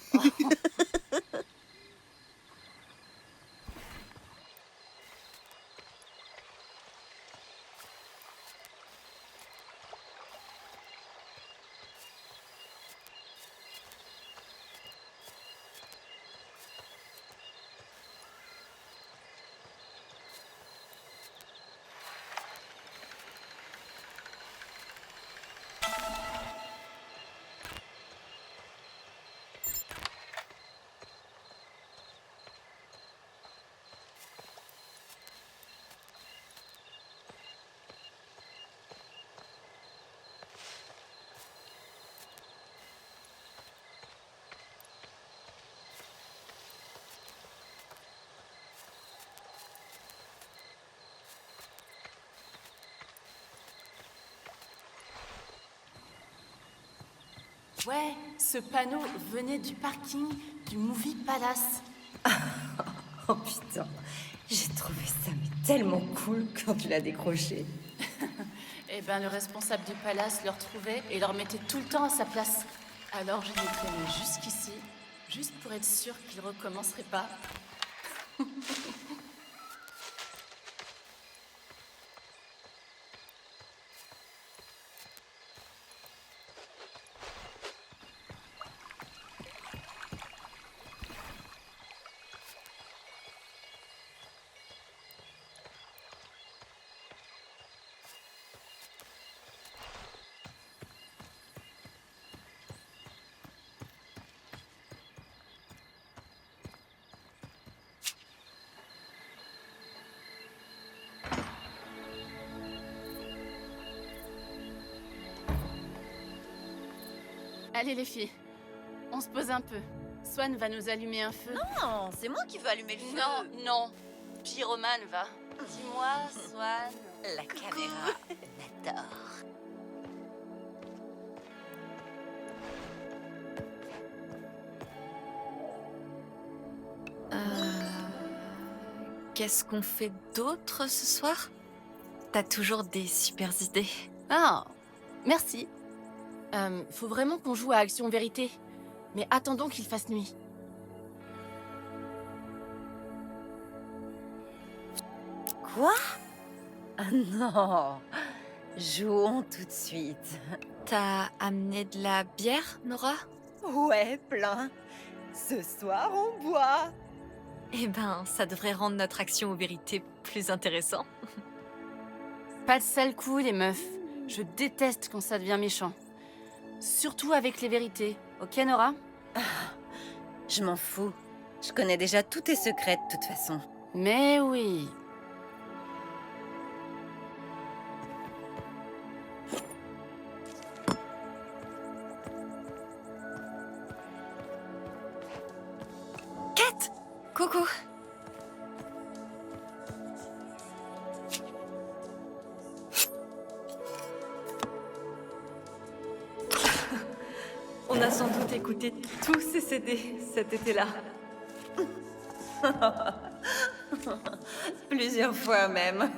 Ouais, ce panneau venait du parking du Movie Palace. Oh putain, j'ai trouvé ça mais tellement cool quand tu l'as décroché. Eh ben, le responsable du palace le retrouvait et le remettait tout le temps à sa place. Alors je l'ai traîné jusqu'ici, juste pour être sûr qu'il recommencerait pas. Allez les filles, on se pose un peu. Swan va nous allumer un feu. Non, c'est moi qui veux allumer le feu. Non, Pyromane va. Dis-moi, Swan. La caméra m'adore. Qu'est-ce qu'on fait d'autre ce soir? T'as toujours des super idées. Ah, merci. Faut vraiment qu'on joue à Action Vérité. Mais attendons qu'il fasse nuit. Quoi? Ah non, jouons tout de suite. T'as amené de la bière, Nora? Ouais, plein. Ce soir, on boit. Eh ben, ça devrait rendre notre action aux vérités plus intéressant. Pas de sale coup, les meufs. Je déteste quand ça devient méchant. Surtout avec les vérités. Ok, Nora? Je m'en fous. Je connais déjà tous tes secrets de toute façon. Mais oui. Kat! Coucou! On a sans doute écouté tous ces CD cet été-là. Plusieurs fois même.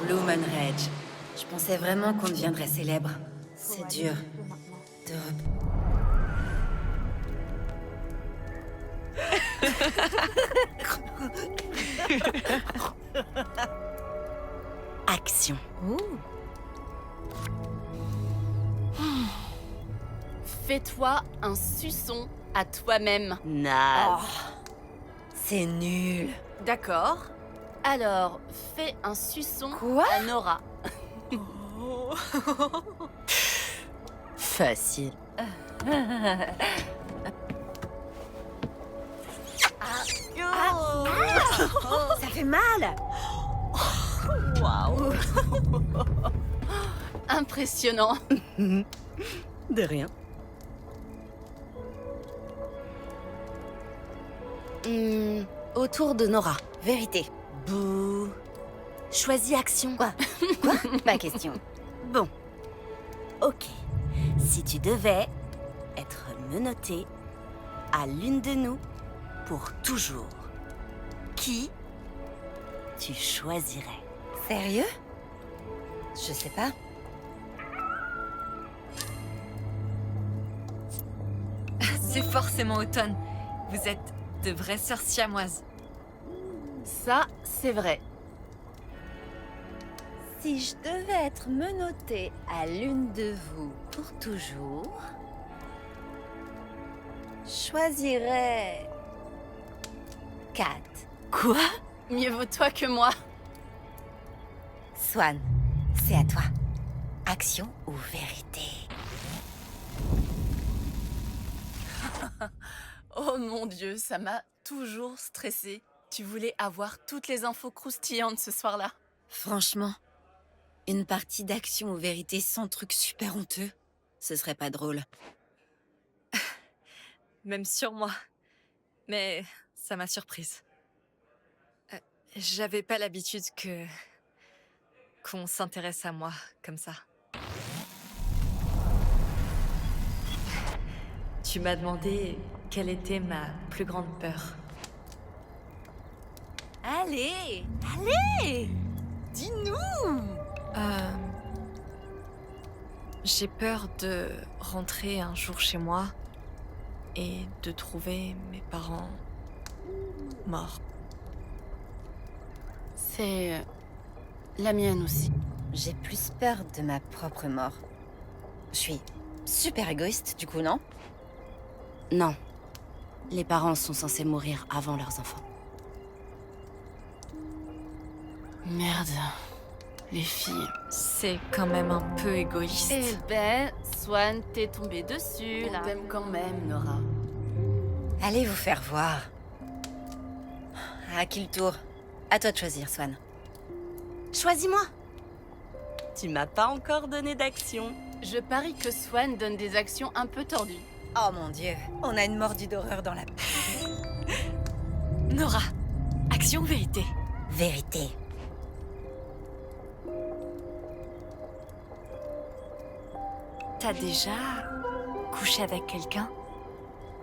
Bloom and Rage. Je pensais vraiment qu'on deviendrait célèbre. C'est dur. De Action. Fais-toi un suçon à toi-même. Naze. C'est nul. D'accord. Alors, fais un suçon Quoi? à Nora. Facile. Ça fait mal. Waouh. Impressionnant. De rien. Autour de Nora. Vérité. Bouh. Choisis action. Quoi? Pas question. Bon. Ok. Si tu devais être menottée à l'une de nous pour toujours, qui tu choisirais? Sérieux? Je sais pas. C'est forcément automne. Vous êtes de vraies sœurs siamoises. Ça, c'est vrai. Si je devais être menottée à l'une de vous pour toujours, je choisirais Kat. Quoi? Mieux vaut toi que moi. Swan, c'est à toi. Action ou vérité? Oh mon Dieu, ça m'a toujours stressée. Tu voulais avoir toutes les infos croustillantes ce soir-là. Franchement, une partie d'action ou vérité sans truc super honteux, ce serait pas drôle. Même sur moi. Mais ça m'a surprise. J'avais pas l'habitude que qu'on s'intéresse à moi comme ça. Tu m'as demandé quelle était ma plus grande peur. Allez, allez, dis-nous. J'ai peur de rentrer un jour chez moi et de trouver mes parents morts. C'est la mienne aussi. J'ai plus peur de ma propre mort. Je suis super égoïste, du coup, non? Non. Les parents sont censés mourir avant leurs enfants. Merde. Les filles. C'est quand même un peu égoïste. Eh ben, Swan, t'es tombée dessus, là. On t'aime quand même, Nora. Allez vous faire voir. À qui le tour? À toi de choisir, Swan. Choisis-moi. Tu m'as pas encore donné d'action. Je parie que Swan donne des actions un peu tordues. Oh mon Dieu, on a une mordue d'horreur dans la... Nora, action ou vérité? Vérité. T'as déjà couché avec quelqu'un?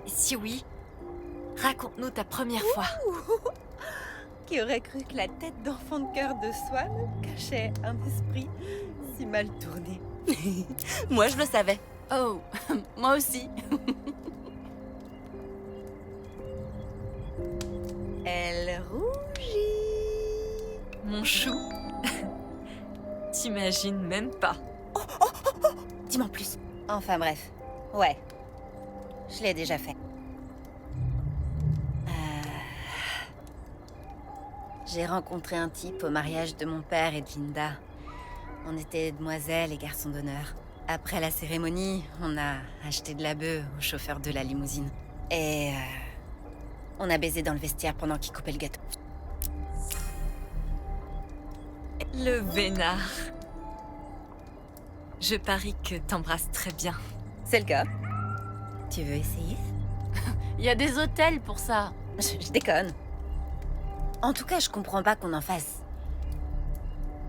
Et si oui, raconte-nous ta première fois. Qui aurait cru que la tête d'enfant de cœur de Swan cachait un esprit si mal tourné? Moi, je le savais. Oh, moi aussi. Elle rougit. Mon chou. T'imagines même pas. Dis-moi en plus. Enfin bref, ouais. Je l'ai déjà fait. J'ai rencontré un type au mariage de mon père et de Linda. On était demoiselles et garçons d'honneur. Après la cérémonie, on a acheté de la bœuf au chauffeur de la limousine. Et on a baisé dans le vestiaire pendant qu'il coupait le gâteau. Le vénard. Je parie que t'embrasses très bien. C'est le cas. Tu veux essayer? Il y a des hôtels pour ça. Je déconne. En tout cas, je comprends pas qu'on en fasse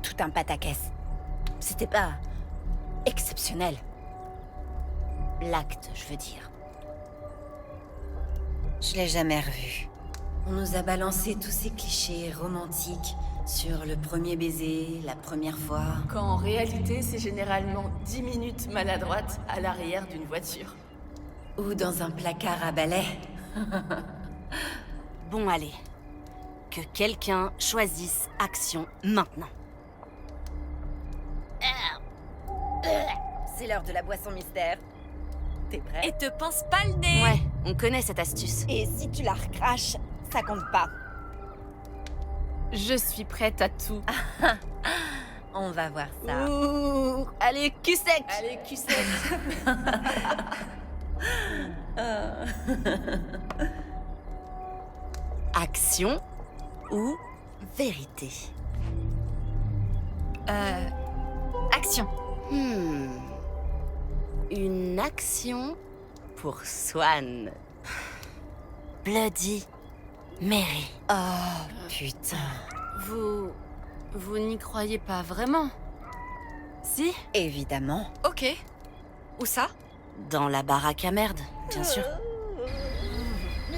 tout un pataquès. C'était pas exceptionnel. L'acte, je veux dire. Je l'ai jamais revu. On nous a balancé tous ces clichés romantiques sur le premier baiser, la première fois. Quand en réalité, c'est généralement 10 minutes maladroite à l'arrière d'une voiture. Ou dans un placard à balai. Bon, allez. Que quelqu'un choisisse action maintenant. C'est l'heure de la boisson mystère. T'es prêt? Et te pense pas le nez. Ouais, on connaît cette astuce. Et si tu la recraches, ça compte pas. Je suis prête à tout. On va voir ça. Ouh, allez, cul sec. Allez, cul sec. Action ou vérité? Action. Une action pour Swan. Bloody Mary. Oh, putain. Vous n'y croyez pas vraiment? Si? Évidemment. Ok. Où ça? Dans la baraque à merde, bien sûr. Oh mon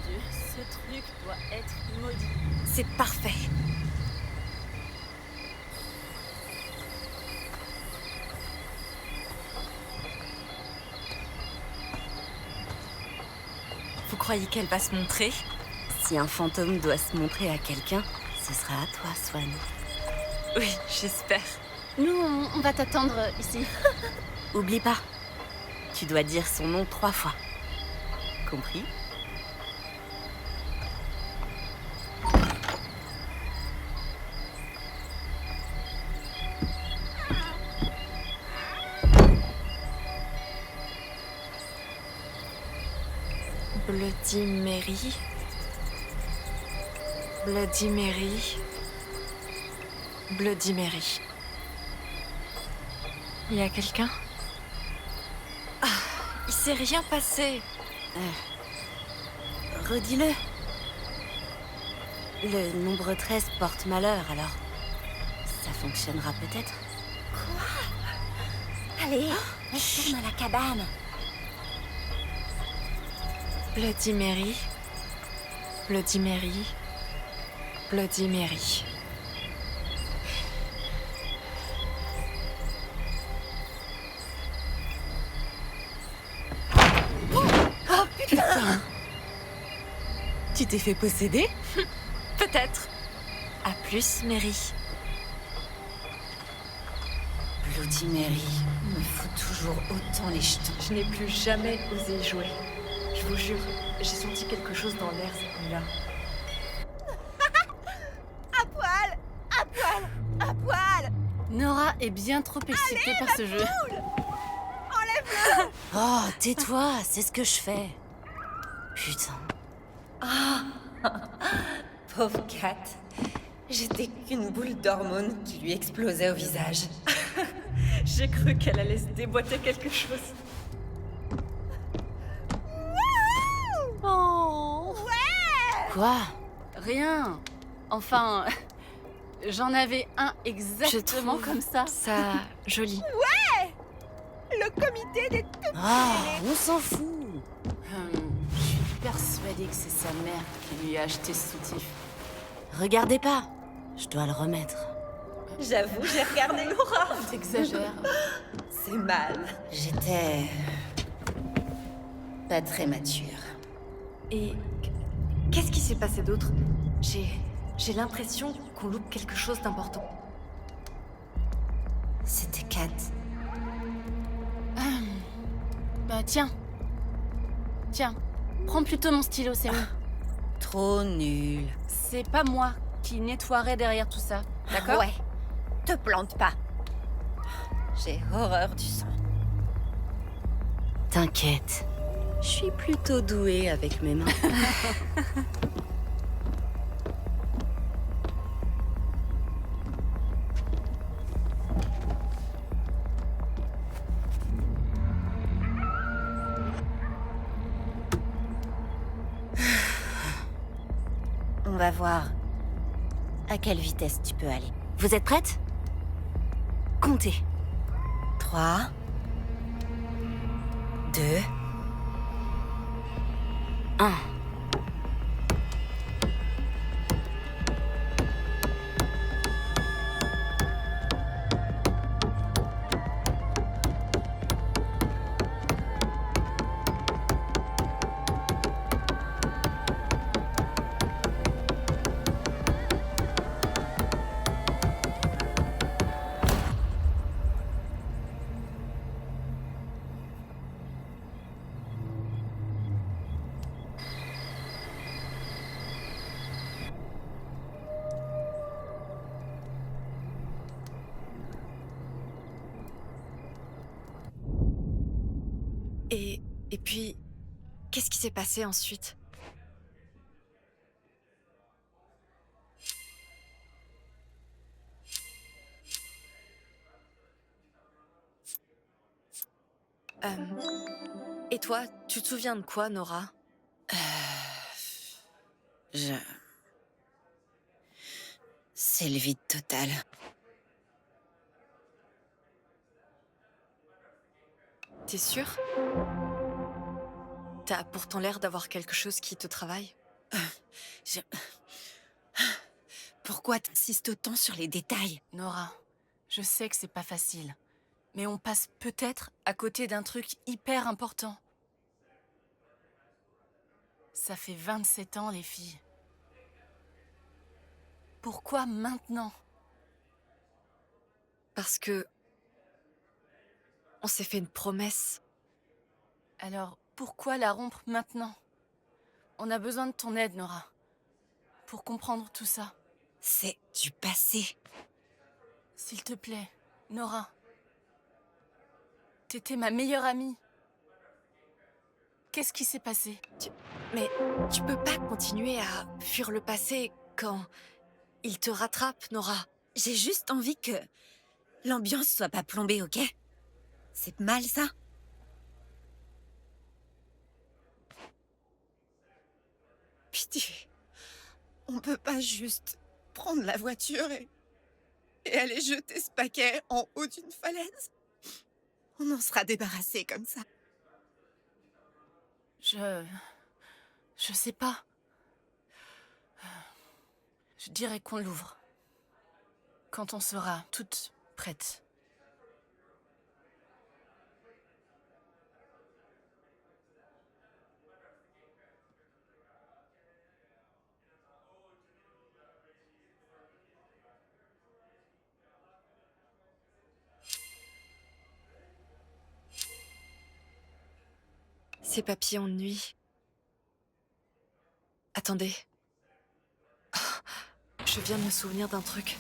Dieu, ce truc doit être maudit. C'est parfait. Vous croyez qu'elle va se montrer? Si un fantôme doit se montrer à quelqu'un, ce sera à toi, Swan. Oui, j'espère. Nous, on va t'attendre ici. Oublie pas, tu dois dire son nom 3 fois. Compris? Bloody Mary. Bloody Mary. Bloody Mary. Il y a quelqu'un? Ah, il s'est rien passé. Redis-le. Le nombre 13 porte malheur, alors. Ça fonctionnera peut-être. Allez, retourne à la cabane. Bloody Mary. Bloody Mary. Bloody Mary. Tu t'es fait posséder? Peut-être. À plus, Mary. Bloody Mary me fout toujours autant les jetons. Je n'ai plus jamais osé y jouer. Je vous jure, j'ai senti quelque chose dans l'air cette nuit-là. À poil, à poil, à poil. Nora est bien trop excitée par ce jeu. Oh, tais-toi, c'est ce que je fais. Putain. Pauvre Kat. J'étais qu'une boule d'hormones qui lui explosait au visage. J'ai cru qu'elle allait se déboîter quelque chose. Quoi? Rien. Enfin, j'en avais un Je exactement trouve comme ça. ça joli. Le comité des... Ah, on s'en fout. Je suis persuadée que c'est sa mère qui lui a acheté ce soutif. Regardez pas. Je dois le remettre. J'avoue, j'ai regardé Laura. T'exagères. C'est mal. J'étais... pas très mature. Et qu'est-ce qui s'est passé d'autre? J'ai l'impression qu'on loupe quelque chose d'important. C'était Kat. Bah tiens. Tiens, prends plutôt mon stylo, c'est mieux. Trop nul. C'est pas moi qui nettoierai derrière tout ça, d'accord? Ouais, te plante pas. J'ai horreur du sang. T'inquiète. Je suis plutôt douée avec mes mains. On va voir à quelle vitesse tu peux aller. Vous êtes prête? Comptez. 3, 2, 1. Et puis, qu'est-ce qui s'est passé ensuite? Et toi, tu te souviens de quoi, Nora? C'est le vide total. T'es sûre? T'as pourtant l'air d'avoir quelque chose qui te travaille. Pourquoi t'insistes autant sur les détails? Nora, je sais que c'est pas facile, mais on passe peut-être à côté d'un truc hyper important. Ça fait 27 ans, les filles. Pourquoi maintenant? Parce que... on s'est fait une promesse. Alors, pourquoi la rompre maintenant? On a besoin de ton aide, Nora, pour comprendre tout ça. C'est du passé. S'il te plaît, Nora. T'étais ma meilleure amie. Qu'est-ce qui s'est passé? Mais tu peux pas continuer à fuir le passé quand il te rattrape, Nora. J'ai juste envie que l'ambiance soit pas plombée, ok? C'est mal, ça? Pitié. On peut pas juste prendre la voiture et et aller jeter ce paquet en haut d'une falaise. On en sera débarrassé comme ça. Je sais pas. Je dirais qu'on l'ouvre. Quand on sera toutes prêtes. Ces papillons de nuit. Attendez. Oh, je viens de me souvenir d'un truc.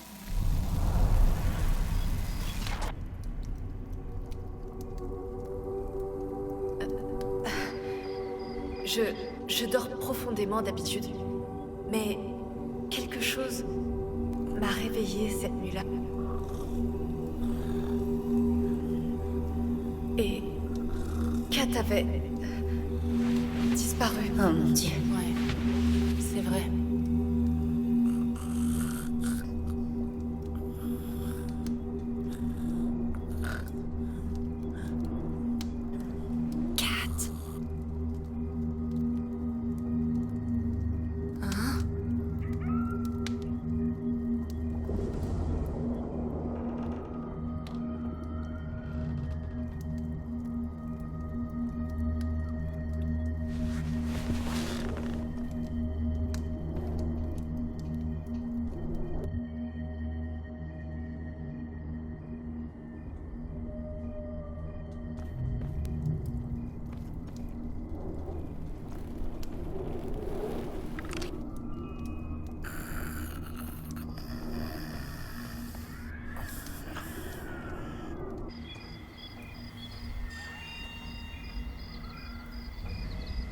Je dors profondément d'habitude. Mais quelque chose m'a réveillée cette nuit-là. Et Kat avait disparu. Oh mon Dieu. Ouais, c'est vrai. Kat. Hein?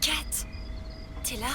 Kat, t'es là?